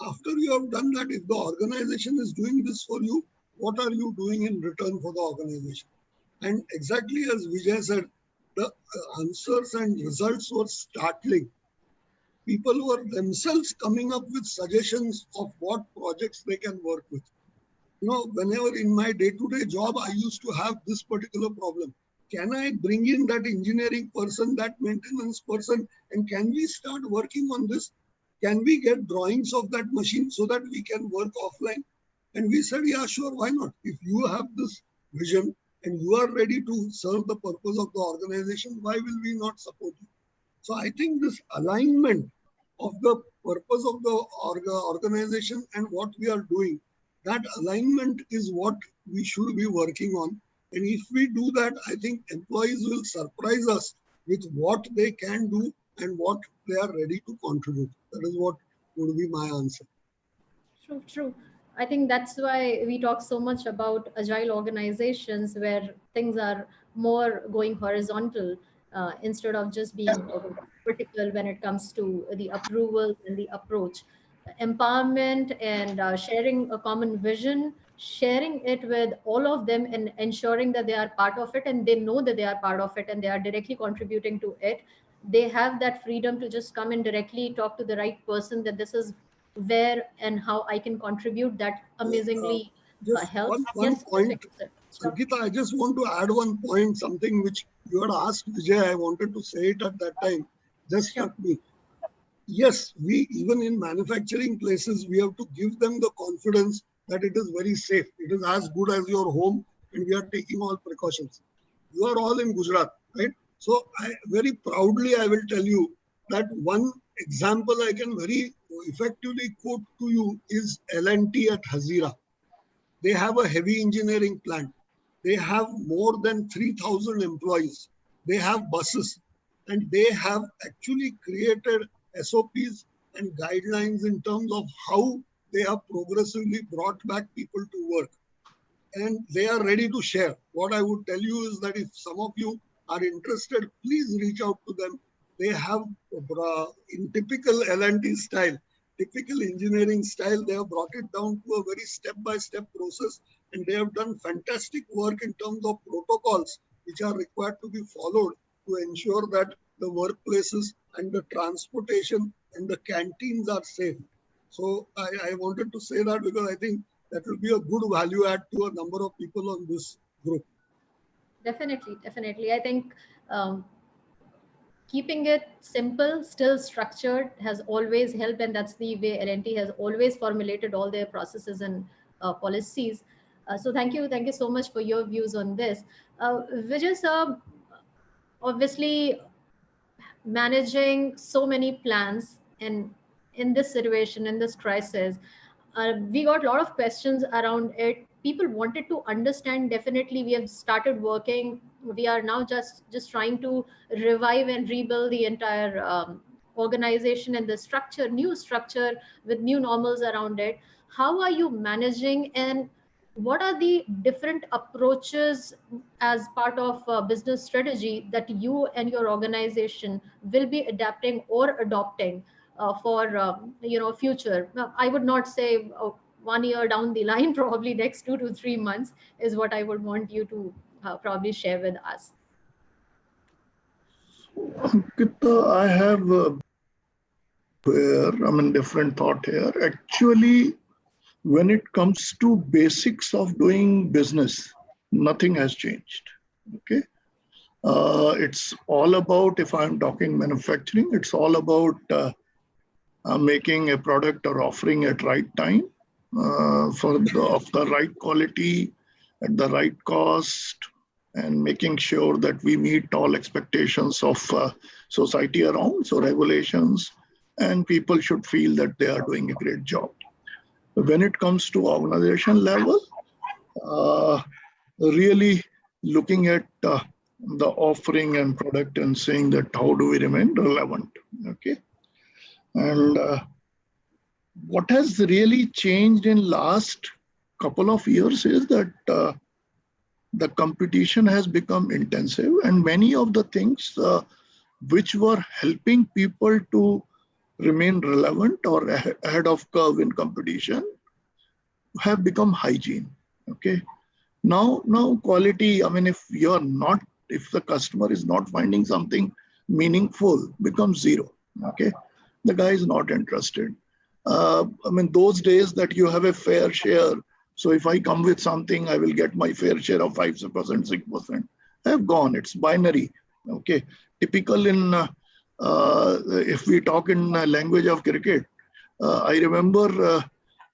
after you have done that, if the organization is doing this for you, what are you doing in return for the organization? And exactly as Vijay said, the answers and results were startling. People were themselves coming up with suggestions of what projects they can work with. Whenever in my day-to-day job, I used to have this particular problem. Can I bring in that engineering person, that maintenance person, and can we start working on this? Can we get drawings of that machine so that we can work offline? And we said, yeah, sure, why not? If you have this vision and you are ready to serve the purpose of the organization, why will we not support you? So I think this alignment of the purpose of the organization and what we are doing, that alignment is what we should be working on. And if we do that, I think employees will surprise us with what they can do and what they are ready to contribute. That is what would be my answer. True, true. I think that's why we talk so much about agile organizations where things are more going horizontal instead of just being vertical when it comes to the approval and the approach. Empowerment and sharing a common vision, sharing it with all of them and ensuring that they are part of it and they know that they are part of it and they are directly contributing to it. They have that freedom to just come and directly talk to the right person that this is where and how I can contribute. That amazingly Just helps. one Yes, point, sir. Ankita, I just want to add one point, something which you had asked Vijay. I wanted to say it at that time. Just struck me. Yes, we even in manufacturing places, we have to give them the confidence that it is very safe. It is as good as your home, and we are taking all precautions. You are all in Gujarat, right? So I very proudly I will tell you that one example I can very effectively quote to you is L&T at Hazira. They have a heavy engineering plant. They have more than 3,000 employees. They have buses, and they have actually created SOPs and guidelines in terms of how they have progressively brought back people to work. And they are ready to share. What I would tell you is that if some of you are interested, please reach out to them. They have, in typical L&T style, typical engineering style, they have brought it down to a very step-by-step process, and they have done fantastic work in terms of protocols which are required to be followed to ensure that the workplaces and the transportation and the canteens are safe. So I wanted to say that because I think that will be a good value add to a number of people on this group. Definitely, definitely. I think um, keeping it simple, still structured, has always helped, and that's the way L&T has always formulated all their processes and policies. So thank you so much for your views on this. Vijay sir, obviously managing so many plans in this situation, in this crisis, we got a lot of questions around it. People wanted to understand. Definitely we have started working. We are now just trying to revive and rebuild the entire organization and the structure, new structure with new normals around it. How are you managing, and what are the different approaches as part of business strategy that you and your organization will be adapting or adopting for future? Now, I would not say 1 year down the line, probably next 2 to 3 months is what I would want you to probably share with us. Ankita, I have different thought here. Actually, when it comes to basics of doing business, nothing has changed. Okay. It's all about, if I'm talking manufacturing, it's all about making a product or offering at right time of the right quality at the right cost, and making sure that we meet all expectations of society around, so regulations, and people should feel that they are doing a great job. When it comes to organization level, really looking at the offering and product and saying that how do we remain relevant, okay? And what has really changed in last couple of years is that the competition has become intensive, and many of the things which were helping people to remain relevant or ahead of curve in competition have become hygiene. Okay. Now quality, if the customer is not finding something meaningful, becomes zero. Okay. The guy is not interested. Those days that you have a fair share, so if I come with something, I will get my fair share of 5%, 6%, have gone. It's binary. Okay. Typical in, if we talk in language of cricket, I remember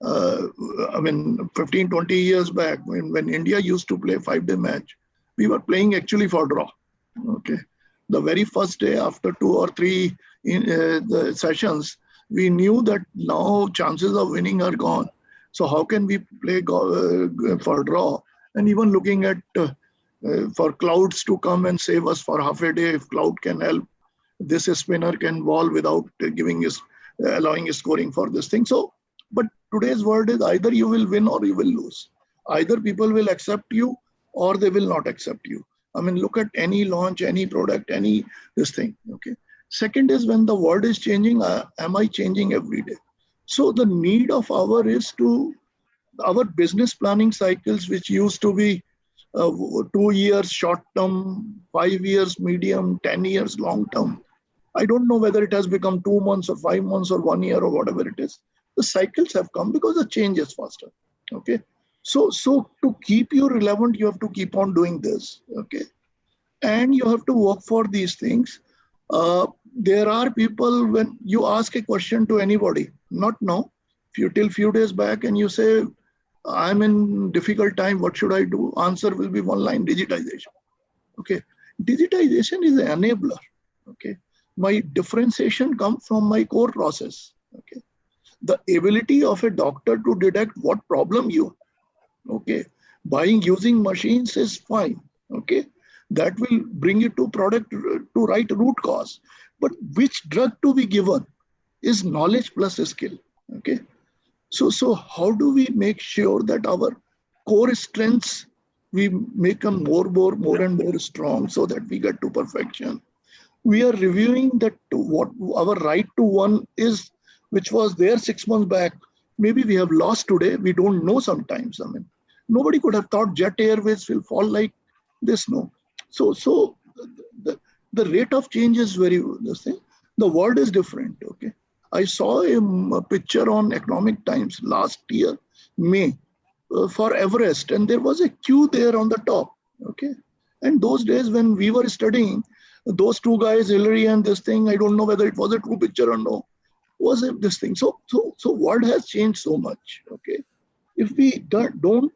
15, 20 years back, when India used to play 5-day match, we were playing actually for draw. Okay. The very first day after 2 or 3 the sessions, we knew that now chances of winning are gone. So how can we play for draw? And even looking at for clouds to come and save us for half a day, if cloud can help, this spinner can ball without allowing a scoring for this thing. So, but today's world is either you will win or you will lose. Either people will accept you or they will not accept you. Look at any launch, any product, any this thing. Okay. Second is, when the world is changing, am I changing every day? So the need of our business planning cycles, which used to be 2 years short term, 5 years medium, 10 years long term. I don't know whether it has become 2 months or 5 months or 1 year or whatever it is. The cycles have come because the change is faster. Okay. So to keep you relevant, you have to keep on doing this. Okay. And you have to work for these things. There are people, when you ask a question to anybody, not now, till few days back, and you say, I'm in difficult time, what should I do? Answer will be one line: digitization. Okay. Digitization is an enabler. Okay. My differentiation comes from my core process. Okay. The ability of a doctor to detect what problem you, okay, using machines is fine. Okay. That will bring you to product to right root cause. But which drug to be given is knowledge plus skill. Okay. So how do we make sure that our core strengths, we make them more and more strong so that we get to perfection? We are reviewing that what our right to one is, which was there 6 months back. Maybe we have lost today. We don't know sometimes. Nobody could have thought Jet Airways will fall like this. No. So the, the rate of change is very this thing. The world is different. Okay. I saw a picture on Economic Times last year, May, for Everest, and there was a queue there on the top. Okay. And those days when we were studying, those two guys, Hillary and this thing, I don't know whether it was a true picture or no, was it this thing. So world has changed so much. Okay. If we don't,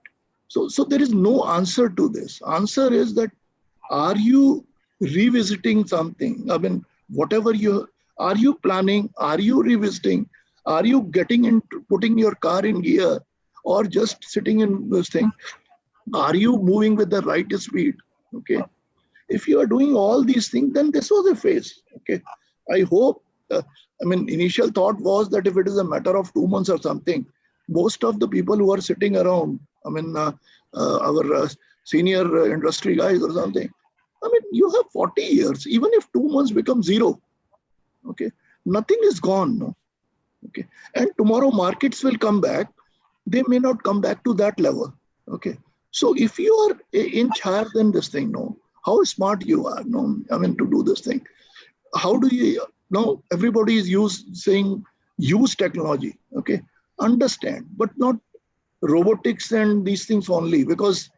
so there is no answer to this. Answer is that, are you revisiting something? I mean, whatever are you planning? Are you revisiting? Are you getting into putting your car in gear, or just sitting in this thing? Are you moving with the right speed? Okay. If you are doing all these things, then this was a phase. Okay. I hope, I mean, initial thought was that if it is a matter of 2 months or something, most of the people who are sitting around, I mean, our senior industry guys or something, I mean, you have 40 years, even if 2 months become zero, okay, nothing is gone. No? Okay. And tomorrow markets will come back. They may not come back to that level. Okay. So if you are an inch higher than this thing, no, how smart you are, no, I mean, to do this thing. How do you, now everybody is saying use technology, okay, understand, but not robotics and these things only, because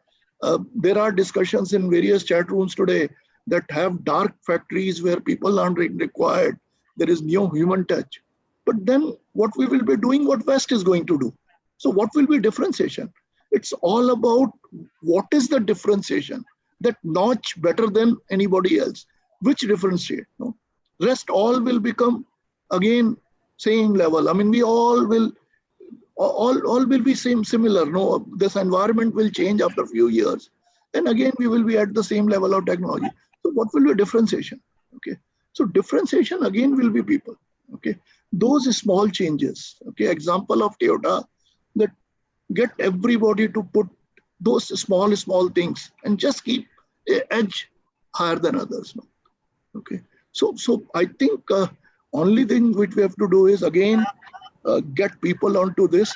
there are discussions in various chat rooms today that have dark factories where people aren't required. There is no human touch. But then what we will be doing, what West is going to do. So what will be differentiation? It's all about what is the differentiation, that notch better than anybody else, which differentiate. No? Rest all will become again same level. I mean, we all will be similar. No, this environment will change after a few years, and again we will be at the same level of technology. So what will be differentiation? Okay, so differentiation again will be people. Okay, those small changes. Okay, example of Toyota, that get everybody to put those small things and just keep an edge higher than others. No? Okay, so I think only thing which we have to do is again get people onto this,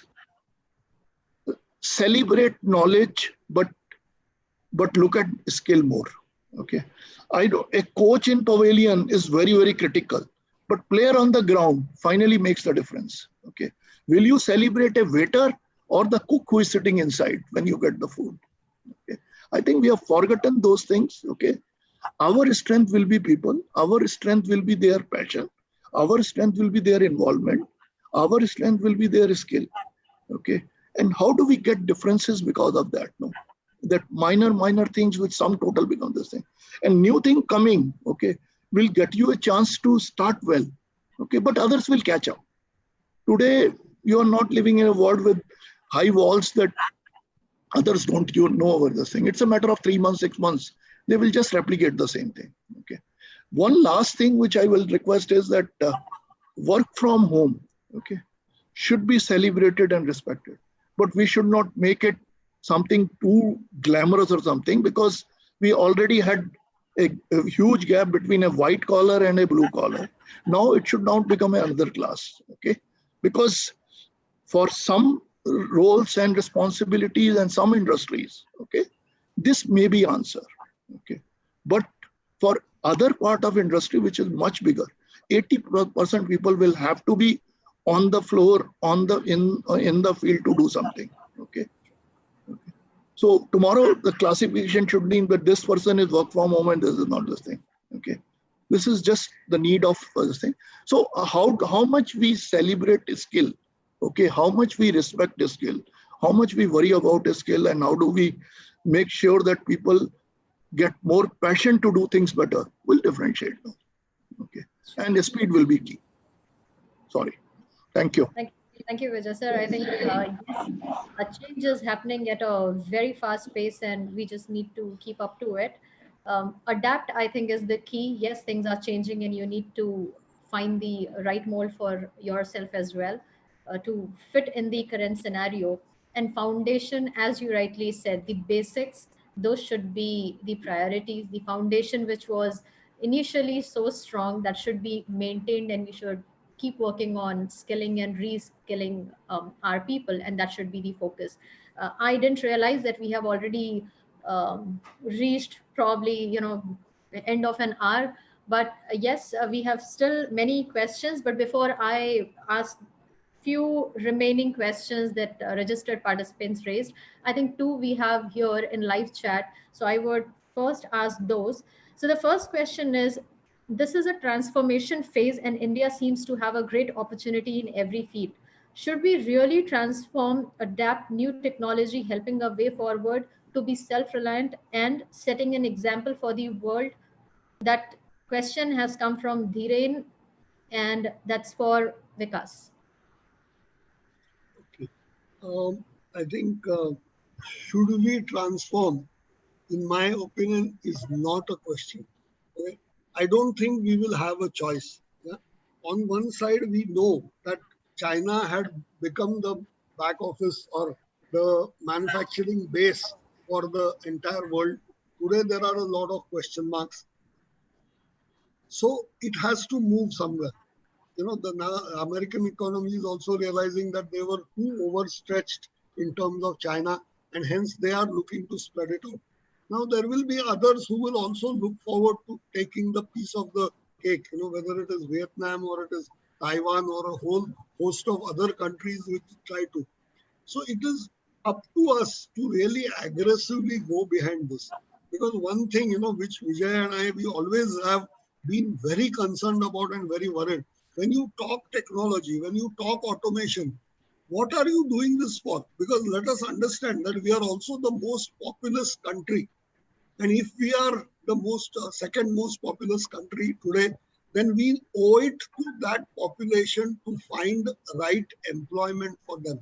celebrate knowledge, but look at skill more. Okay, a coach in pavilion is very critical, but player on the ground finally makes the difference. Okay, will you celebrate a waiter or the cook who is sitting inside when you get the food? Okay, I think we have forgotten those things. Okay, our strength will be people, our strength will be their passion, our strength will be their involvement, our strength will be their skill. Okay, and how do we get differences because of that? No, that minor things which sum total become this thing, and new thing coming, okay, will get you a chance to start well. Okay, but others will catch up. Today you are not living in a world with high walls that others don't know over this thing. It's a matter of 3 months, 6 months. They will just replicate the same thing. Okay. One last thing which I will request is that work from home, okay, should be celebrated and respected, but we should not make it something too glamorous or something, because we already had a huge gap between a white collar and a blue collar. Now it should not become another class. Okay, because for some roles and responsibilities and some industries, okay, this may be answer. Okay, but for other part of industry which is much bigger, 80% people will have to be on the floor, in the field to do something. Okay. Okay. So tomorrow the classification should mean that this person is work from home and this is not this thing. Okay, this is just the need of this thing. So how much we celebrate skill, okay, how much we respect a skill, how much we worry about a skill, and how do we make sure that people get more passion to do things better, will differentiate. Okay, and the speed will be key. Sorry. Thank you. Thank you, Vijay sir. I think yes, a change is happening at a very fast pace, and we just need to keep up to it. Adapt, I think, is the key. Yes, things are changing, and you need to find the right mold for yourself as well to fit in the current scenario. And foundation, as you rightly said, the basics, those should be the priorities. The foundation, which was initially so strong, that should be maintained, and we should keep working on skilling and reskilling our people, and that should be the focus. I didn't realize that we have already reached probably, the end of an hour. But yes, we have still many questions. But before I ask few remaining questions that registered participants raised, I think two we have here in live chat. So I would first ask those. So the first question is, this is a transformation phase and India seems to have a great opportunity in every field. Should we really transform, adapt new technology, helping a way forward to be self-reliant and setting an example for the world? That question has come from Dhiren, and that's for Vikas. Okay. I think should we transform, in my opinion, is not a question. Okay? I don't think we will have a choice. Yeah? On one side, we know that China had become the back office or the manufacturing base for the entire world. Today, there are a lot of question marks. So it has to move somewhere. The American economy is also realizing that they were too overstretched in terms of China, and hence they are looking to spread it out. Now there will be others who will also look forward to taking the piece of the cake, whether it is Vietnam or it is Taiwan or a whole host of other countries which try to. So it is up to us to really aggressively go behind this. Because one thing, which Vijay and I, we always have been very concerned about and very worried. When you talk technology, when you talk automation, what are you doing this for? Because let us understand that we are also the most populous country. And if we are the second most populous country today, then we owe it to that population to find right employment for them.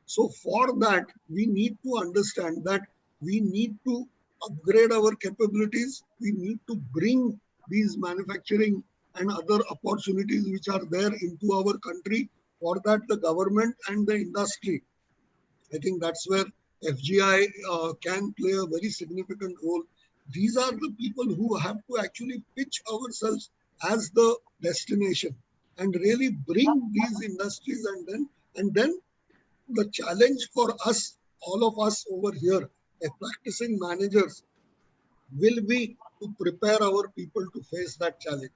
So for that, we need to understand that we need to upgrade our capabilities. We need to bring these manufacturing and other opportunities which are there into our country. For that, the government and the industry, I think that's where FGI can play a very significant role. These are the people who have to actually pitch ourselves as the destination and really bring these industries, and then the challenge for us, all of us over here, as practicing managers, will be to prepare our people to face that challenge.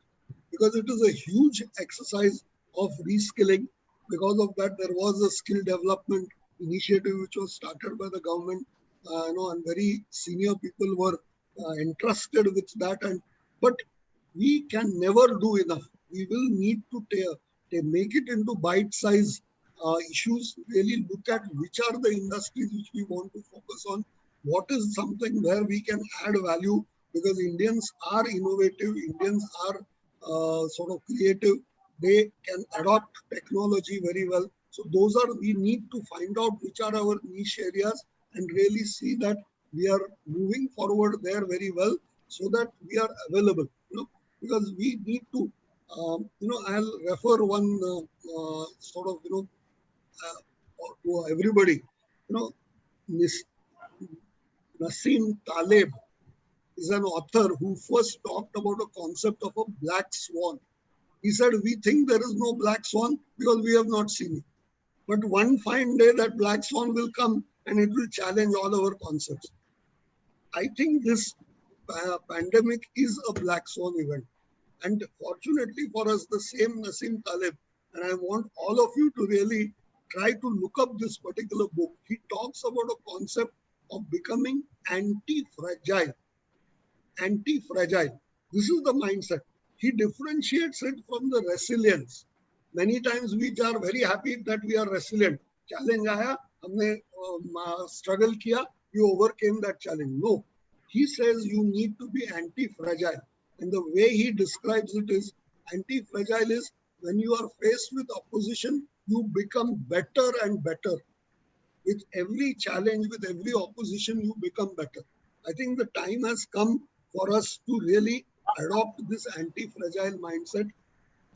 Because it is a huge exercise of reskilling. Because of that, there was a skill development initiative which was started by the government, and very senior people were entrusted with that. But we can never do enough. We will need to make it into bite-sized issues, really look at which are the industries which we want to focus on, what is something where we can add value, because Indians are innovative, Indians are sort of creative, they can adopt technology very well. So we need to find out which are our niche areas and really see that we are moving forward there very well so that we are available, because we need to, I'll refer one sort of, to everybody, Nassim Taleb is an author who first talked about a concept of a black swan. He said, we think there is no black swan because we have not seen it. But one fine day that black swan will come and it will challenge all our concepts. I think this pandemic is a black swan event. And fortunately for us, the same Nassim Taleb, and I want all of you to really try to look up this particular book. He talks about a concept of becoming anti-fragile. Anti-fragile. This is the mindset. He differentiates it from the resilience. Many times we are very happy that we are resilient. Challenge aaya, humne struggle kiya, you overcame that challenge. No. He says you need to be anti-fragile. And the way he describes it is, anti-fragile is when you are faced with opposition, you become better and better. With every challenge, with every opposition, you become better. I think the time has come for us to really adopt this anti-fragile mindset.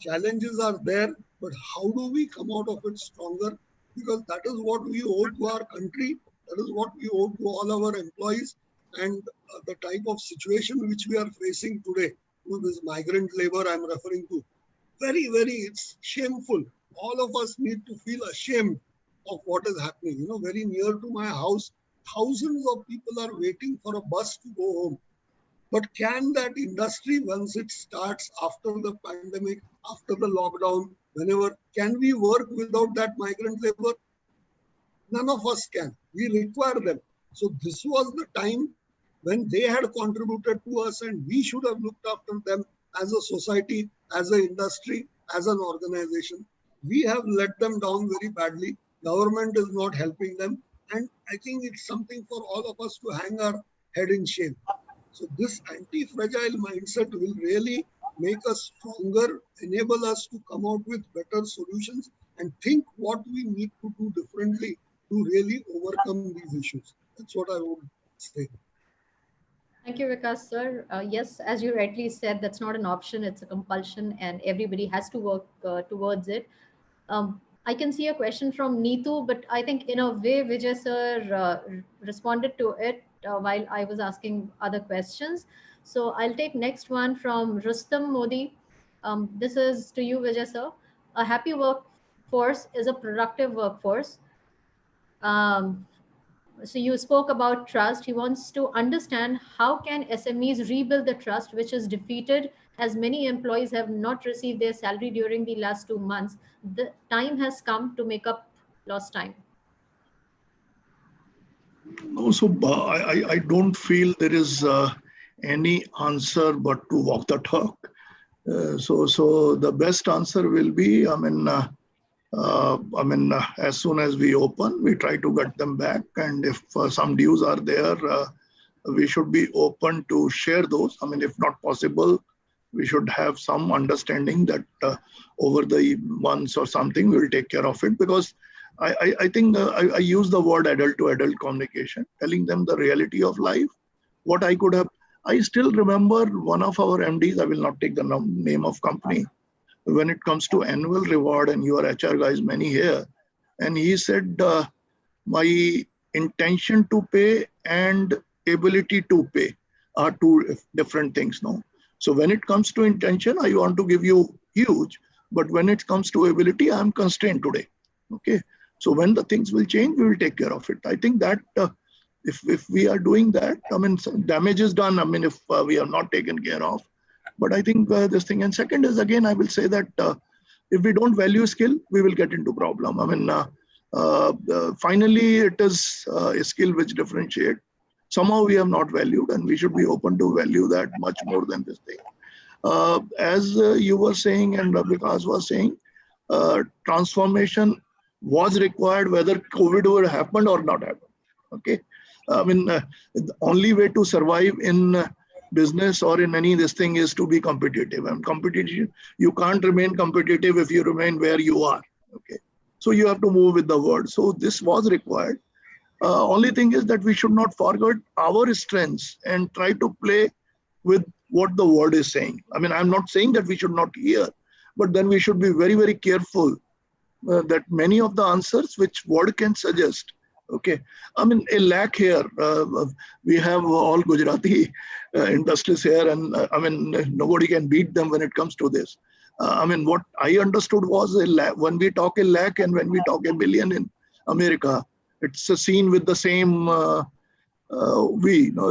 Challenges are there, but how do we come out of it stronger? Because that is what we owe to our country. That is what we owe to all our employees. And the type of situation which we are facing today, this migrant labor I'm referring to. it's shameful. All of us need to feel ashamed of what is happening. You know, very near to my house, thousands of people are waiting for a bus to go home. But can that industry, once it starts after the pandemic, after the lockdown, whenever, can we work without that migrant labor? None of us can. We require them. So this was the time when they had contributed to us, and we should have looked after them as a society, as an industry, as an organization. We have let them down very badly. Government is not helping them. And I think it's something for all of us to hang our head in shame. So this anti-fragile mindset will really make us stronger, enable us to come out with better solutions and think what we need to do differently to really overcome these issues. That's what I would say. Thank you, Vikas, sir. Yes, as you rightly said, that's not an option, it's a compulsion, and everybody has to work towards it. I can see a question from Neetu, but I think in a way, Vijay sir responded to it while I was asking other questions. So I'll take next one from Rustam Modi. This is to you, Vijay sir. A happy workforce is a productive workforce. Um, so you spoke about trust. He wants to understand how can SMEs rebuild the trust which is defeated, as many employees have not received their salary during the last 2 months. The time has come to make up lost time. No, so I don't feel there is any answer but to walk the talk. So the best answer will be, as soon as we open, we try to get them back, and if some dues are there, we should be open to share those. I mean, if not possible, we should have some understanding that over the months or something, we will take care of it, because I think I use the word adult to adult communication, telling them the reality of life, what I could have. I still remember one of our MDs, I will not take the name of company, when it comes to annual reward, and you are HR guys, many here, and he said, my intention to pay and ability to pay are two different things now. So when it comes to intention, I want to give you huge, but when it comes to ability, I'm constrained today. Okay. So when the things will change, we will take care of it. I think that if we are doing that, I mean, damage is done. I mean, if we are not taken care of, but I think this thing. And second is, again, I will say that if we don't value skill, we will get into problem. I mean, finally, it is a skill which differentiate. Somehow we have not valued, and we should be open to value that much more than this thing. As you were saying, and Vikas was saying, transformation was required, whether COVID would happen or not happen. Okay, I mean, the only way to survive in business or in any this thing is to be competitive. And competition, you can't remain competitive if you remain where you are. Okay, so you have to move with the word. So this was required. Only thing is that we should not forget our strengths and try to play with what the word is saying. I mean, I'm not saying that we should not hear, but then we should be very, very careful that many of the answers which word can suggest. Okay, I mean, a lakh here. We have all Gujarati industries here, and I mean, nobody can beat them when it comes to this. I mean, what I understood was a lakh, when we talk a lakh and when we talk a million in America, it's a scene with the same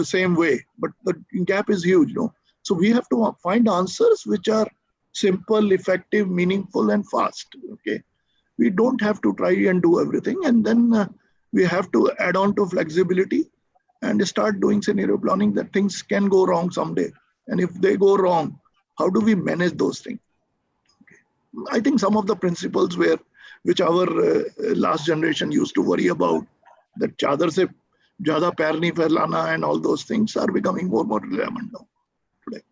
same way, but the gap is huge. So we have to find answers which are simple, effective, meaningful, and fast. Okay, we don't have to try and do everything, and then we have to add on to flexibility and start doing scenario planning, that things can go wrong someday. And if they go wrong, how do we manage those things? Okay. I think some of the principles which our last generation used to worry about, that chadar se jada pair nahi phailana and all those things, are becoming more relevant now today.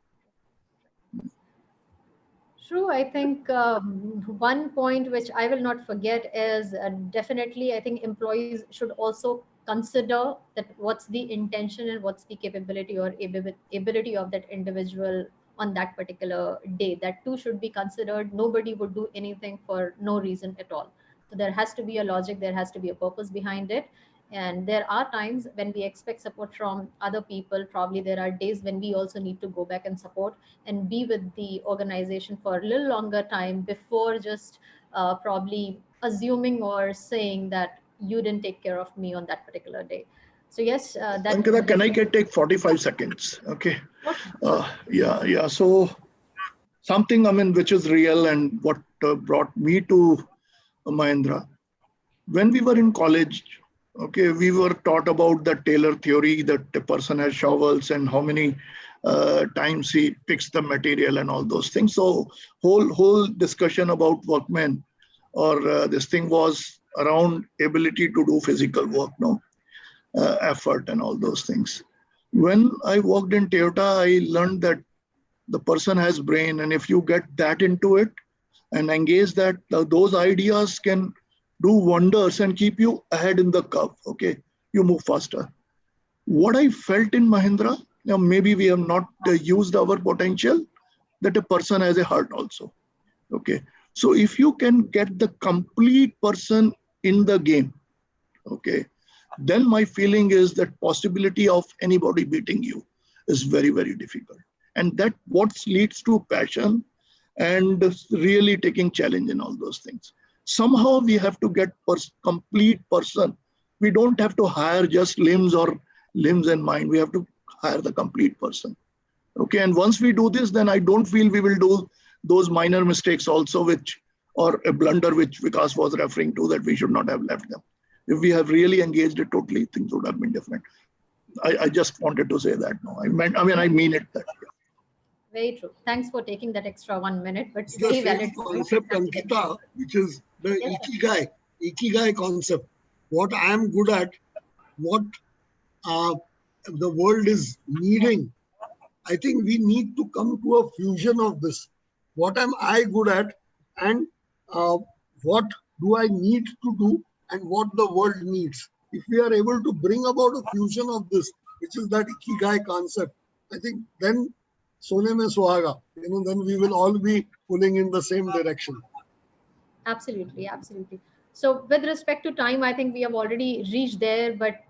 True. I think one point which I will not forget is definitely, I think employees should also consider that what's the intention and what's the capability or ability of that individual on that particular day. That too should be considered. Nobody would do anything for no reason at all. So there has to be a logic, there has to be a purpose behind it. And there are times when we expect support from other people. Probably there are days when we also need to go back and support and be with the organization for a little longer time before just probably assuming or saying that you didn't take care of me on that particular day. So yes, that Ankita, can I take 45 seconds? Okay. Yeah. So something, which is real and what brought me to Mahindra. When we were in college, okay, we were taught about the Taylor theory, that a person has shovels and how many times he picks the material and all those things. So whole discussion about workmen or this thing was around ability to do physical work, effort and all those things. When I worked in Toyota, I learned that the person has brain, and if you get that into it and engage that, those ideas can do wonders and keep you ahead in the curve. Okay, you move faster. What I felt in Mahindra, maybe we have not used our potential, that a person has a heart also. Okay, so if you can get the complete person in the game, okay, then my feeling is that possibility of anybody beating you is very, very difficult. And that what leads to passion and really taking challenge in all those things. Somehow we have to get complete person. We don't have to hire just limbs or limbs and mind. We have to hire the complete person. Okay, and once we do this, then I don't feel we will do those minor mistakes also, or a blunder which Vikas was referring to, that we should not have left them. If we have really engaged it totally, things would have been different. I just wanted to say that. No, I mean it. That. Very true. Thanks for taking that extra 1 minute, but It's very the same valid. concept, Ankita, which is the ikigai concept. What I am good at, what the world is needing. I think we need to come to a fusion of this. What am I good at, and what do I need to do, and what the world needs. If we are able to bring about a fusion of this, which is that ikigai concept, I think then Sone mein suhaga, then we will all be pulling in the same direction. Absolutely, absolutely. So with respect to time, I think we have already reached there, but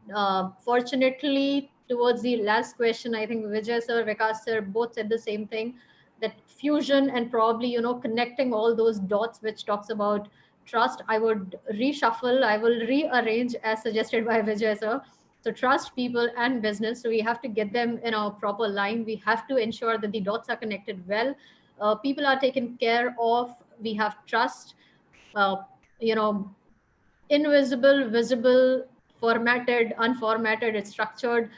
fortunately, towards the last question, I think Vijay sir, Vikas sir both said the same thing, that fusion and probably, connecting all those dots, which talks about trust. I would reshuffle, I will rearrange as suggested by Vijay sir. So trust, people and business. So we have to get them in a proper line. We have to ensure that the dots are connected well. People are taken care of. We have trust. Uh, you know, invisible, visible, formatted, unformatted, it's structured.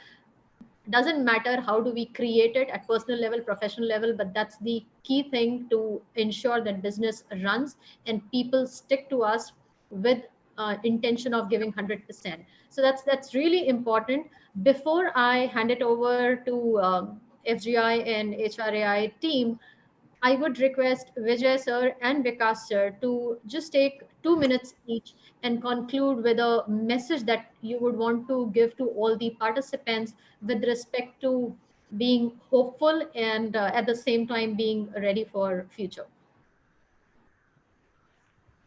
Doesn't matter how do we create it at personal level, professional level, but that's the key thing to ensure that business runs and people stick to us with intention of giving 100%. So that's really important. Before I hand it over to FGI and HRAI team, I would request Vijay sir and Vikas sir to just take 2 minutes each and conclude with a message that you would want to give to all the participants with respect to being hopeful and at the same time being ready for future.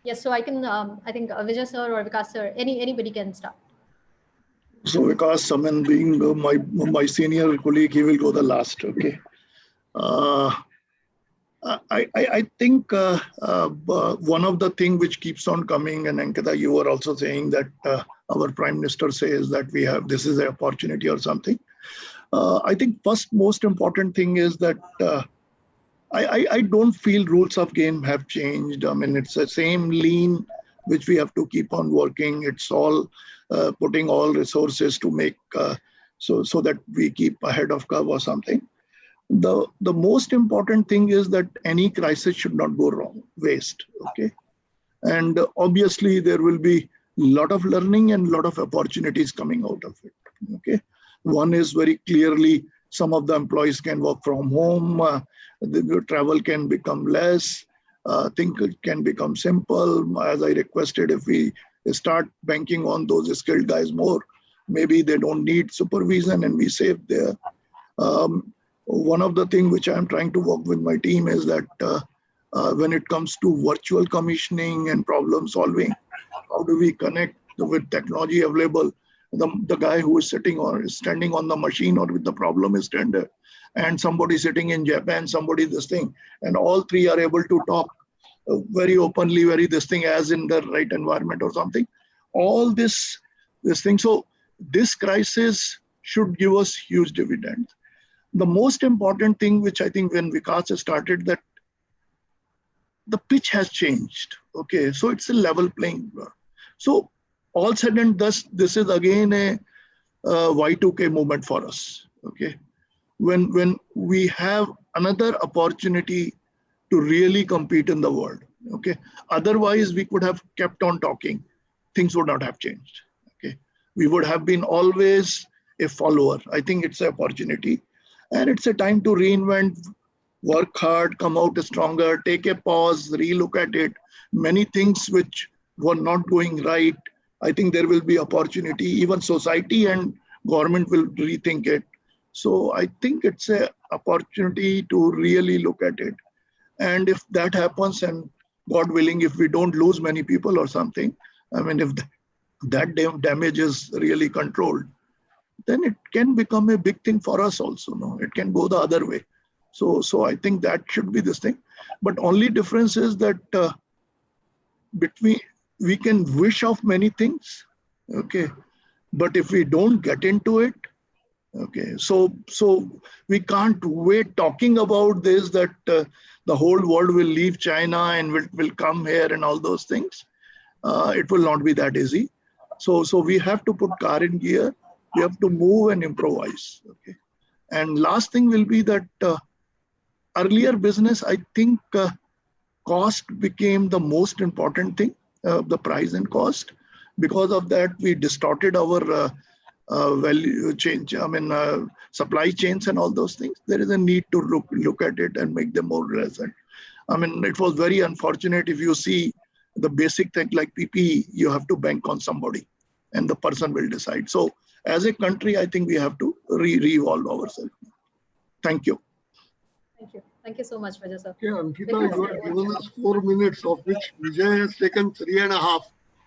Yes, so I can, I think Vijay sir or Vikas sir, anybody can start. So Vikas, being my senior colleague, he will go the last. Okay. I think one of the things which keeps on coming, and Ankita, you were also saying that our Prime Minister says that this is an opportunity or something. I think first most important thing is that I don't feel rules of game have changed. I mean, it's the same lean which we have to keep on working. It's all putting all resources to make so that we keep ahead of curve or something. The most important thing is that any crisis should not go waste. Okay, and obviously there will be a lot of learning and a lot of opportunities coming out of it. Okay, one is very clearly some of the employees can work from home, the travel can become less, things can become simple. As I requested, if we start banking on those skilled guys more, maybe they don't need supervision and we save there. One of the things which I'm trying to work with my team is that when it comes to virtual commissioning and problem solving, How do we connect with technology available? The guy who is standing on the machine or with the problem is standard, and somebody sitting in Japan, somebody this thing, and all three are able to talk very openly, very this thing, as in the right environment or something. All this thing. So this crisis should give us huge dividends. The most important thing, which I think when Vikas started, that the pitch has changed. Okay, so it's a level playing. So all said and thus, this is again a Y2K moment for us. Okay, when we have another opportunity to really compete in the world. Okay, otherwise we could have kept on talking, things would not have changed. Okay, we would have been always a follower. I think it's an opportunity, and it's a time to reinvent, work hard, come out stronger, take a pause, relook at it. Many things which were not going right, I think there will be opportunity. Even society and government will rethink it. So I think it's an opportunity to really look at it. And if that happens, and God willing, if we don't lose many people or something, I mean, if that damage is really controlled, then it can become a big thing for us also. No, it can go the other way. So I think that should be this thing. But only difference is that between we can wish of many things, okay, but if we don't get into it, okay, so we can't wait talking about this, that the whole world will leave China and will come here and all those things. It will not be that easy. So we have to put car in gear. We have to move and improvise. Okay, and last thing will be that earlier business, I think cost became the most important thing, the price and cost. Because of that, we distorted our value change. I mean, supply chains and all those things. There is a need to look at it and make them more relevant. I mean, it was very unfortunate. If you see the basic thing like PPE, you have to bank on somebody, and the person will decide. So, as a country, I think we have to re-evolve ourselves. Thank you. Thank you. Thank you so much, Vijay sir. Yeah, Ankita, you have given us 4 minutes, of which Vijay has taken 3.5.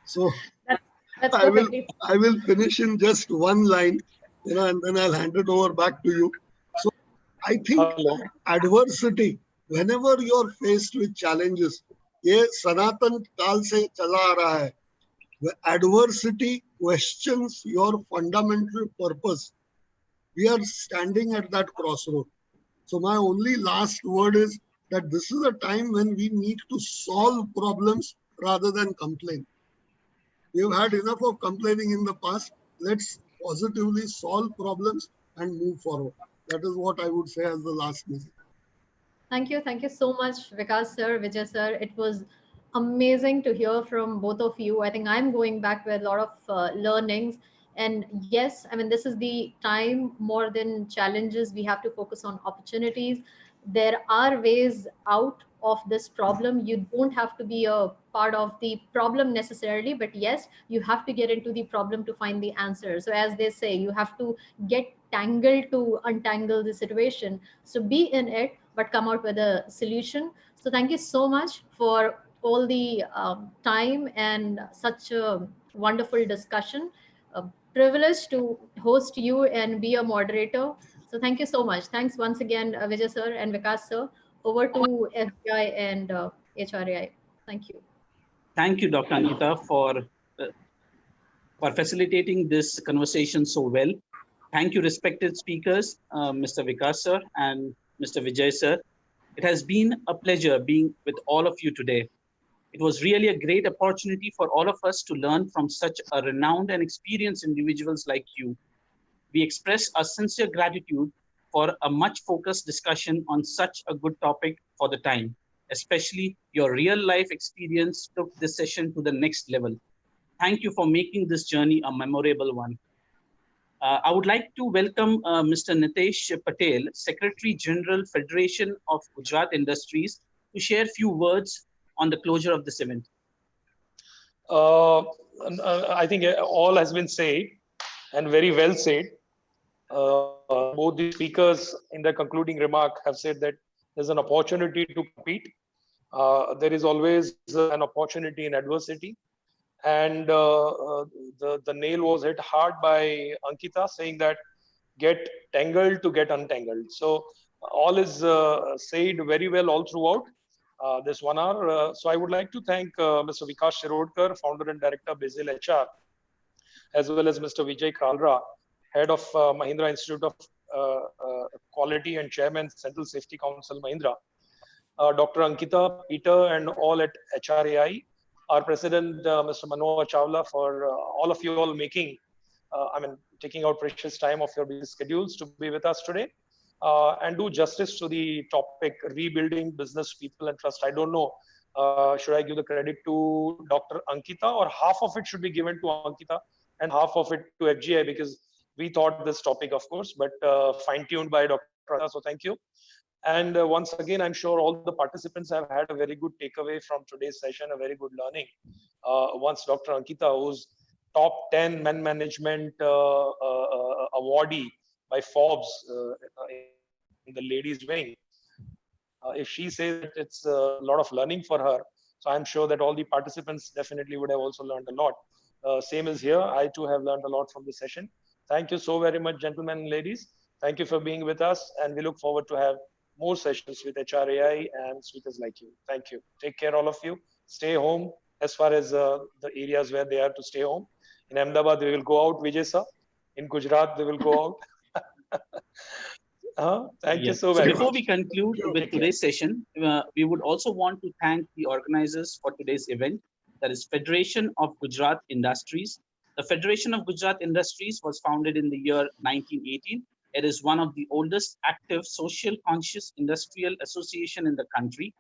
So That's I perfectly. will finish in just one line, and then I'll hand it over back to you. So I think adversity, whenever you're faced with challenges, ये सनातन काल से चला आ रहा है. Adversity questions your fundamental purpose. We are standing at that crossroad. So my only last word is that this is a time when we need to solve problems rather than complain. We've had enough of complaining in the past. Let's positively solve problems and move forward. That is what I would say as the last message. Thank you. Thank you so much, Vikas sir, Vijay sir. It was amazing to hear from both of you. I think I'm going back with a lot of learnings. And yes, I mean, this is the time more than challenges. We have to focus on opportunities. There are ways out of this problem. You don't have to be a part of the problem necessarily, but yes, you have to get into the problem to find the answer. So, as they say, you have to get tangled to untangle the situation. So, be in it, but come out with a solution. So, thank you so much for all the time and such a wonderful discussion. A privilege to host you and be a moderator. So thank you so much. Thanks once again, Vijay sir and Vikas sir. Over to FBI and HRAI. Thank you. Thank you, Dr. Ankita, for facilitating this conversation so well. Thank you, respected speakers, Mr. Vikas sir and Mr. Vijay sir. It has been a pleasure being with all of you today. It was really a great opportunity for all of us to learn from such a renowned and experienced individuals like you. We express our sincere gratitude for a much focused discussion on such a good topic for the time. Especially your real life experience took this session to the next level. Thank you for making this journey a memorable one. I would like to welcome Mr. Nitesh Patel, Secretary General, Federation of Gujarat Industries, to share a few words on the closure of this event. I think all has been said and very well said. Both the speakers in their concluding remark have said that there's an opportunity to compete. There is always an opportunity in adversity. and the nail was hit hard by Ankita, saying that get tangled to get untangled. So all is said very well all throughout this 1 hour. So I would like to thank Mr. Vikas Shirodkar, founder and director, Bezel HR, as well as Mr. Vijay Kalra, head of Mahindra Institute of Quality and chairman, Central Safety Council, Mahindra. Dr. Ankita, Peter, and all at HRAI, our president, Mr. Manohar Chawla, for all of you all making, taking out precious time of your busy schedules to be with us today, and do justice to the topic, rebuilding business, people, and trust. I don't know, should I give the credit to Dr. Ankita, or half of it should be given to Ankita and half of it to FGI, because we thought this topic, of course, but fine-tuned by Dr. Ankita, so thank you. And once again, I'm sure all the participants have had a very good takeaway from today's session, a very good learning. Once Dr. Ankita, who's top 10 men management awardee by Forbes in the ladies wing, if she says that it's a lot of learning for her, so I'm sure that all the participants definitely would have also learned a lot. Same is here. I too have learned a lot from the session. Thank you so very much, gentlemen and ladies. Thank you for being with us, and we look forward to have more sessions with HRAI and speakers like you. Thank you. Take care, all of you. Stay home as far as the areas where they are to stay home. In Ahmedabad, we will go out, Vijay sir. In Gujarat, they will go out. Thank you so very much. Before we conclude with today's session, we would also want to thank the organizers for today's event, that is Federation of Gujarat Industries. The Federation of Gujarat Industries was founded in the year 1918. It is one of the oldest active social conscious industrial association in the country.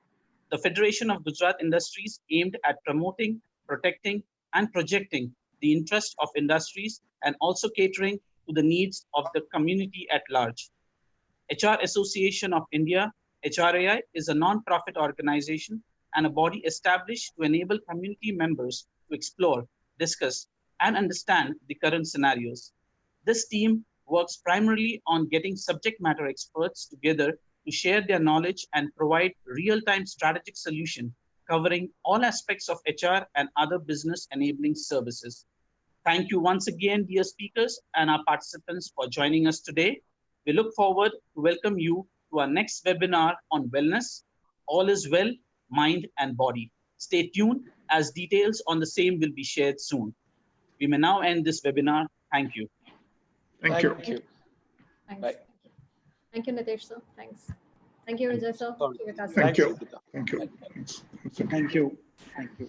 The Federation of Gujarat Industries aimed at promoting, protecting, and projecting the interest of industries and also catering to the needs of the community at large. HR Association of India, HRAI, is a non-profit organization and a body established to enable community members to explore, discuss, and understand the current scenarios. This team works primarily on getting subject matter experts together to share their knowledge and provide real-time strategic solution covering all aspects of HR and other business enabling services. Thank you once again, dear speakers and our participants, for joining us today. We look forward to welcome you to our next webinar on wellness. All is well, mind and body. Stay tuned as details on the same will be shared soon. We may now end this webinar. Thank you. Thank you. Thank you. Thanks. Bye. Thank you, Nitesh sir. Thanks. Thank you, Vijay sir. Sorry. Vikas sir. Thank you. Ankita. Thank you. Thanks. Thank you. Thank you.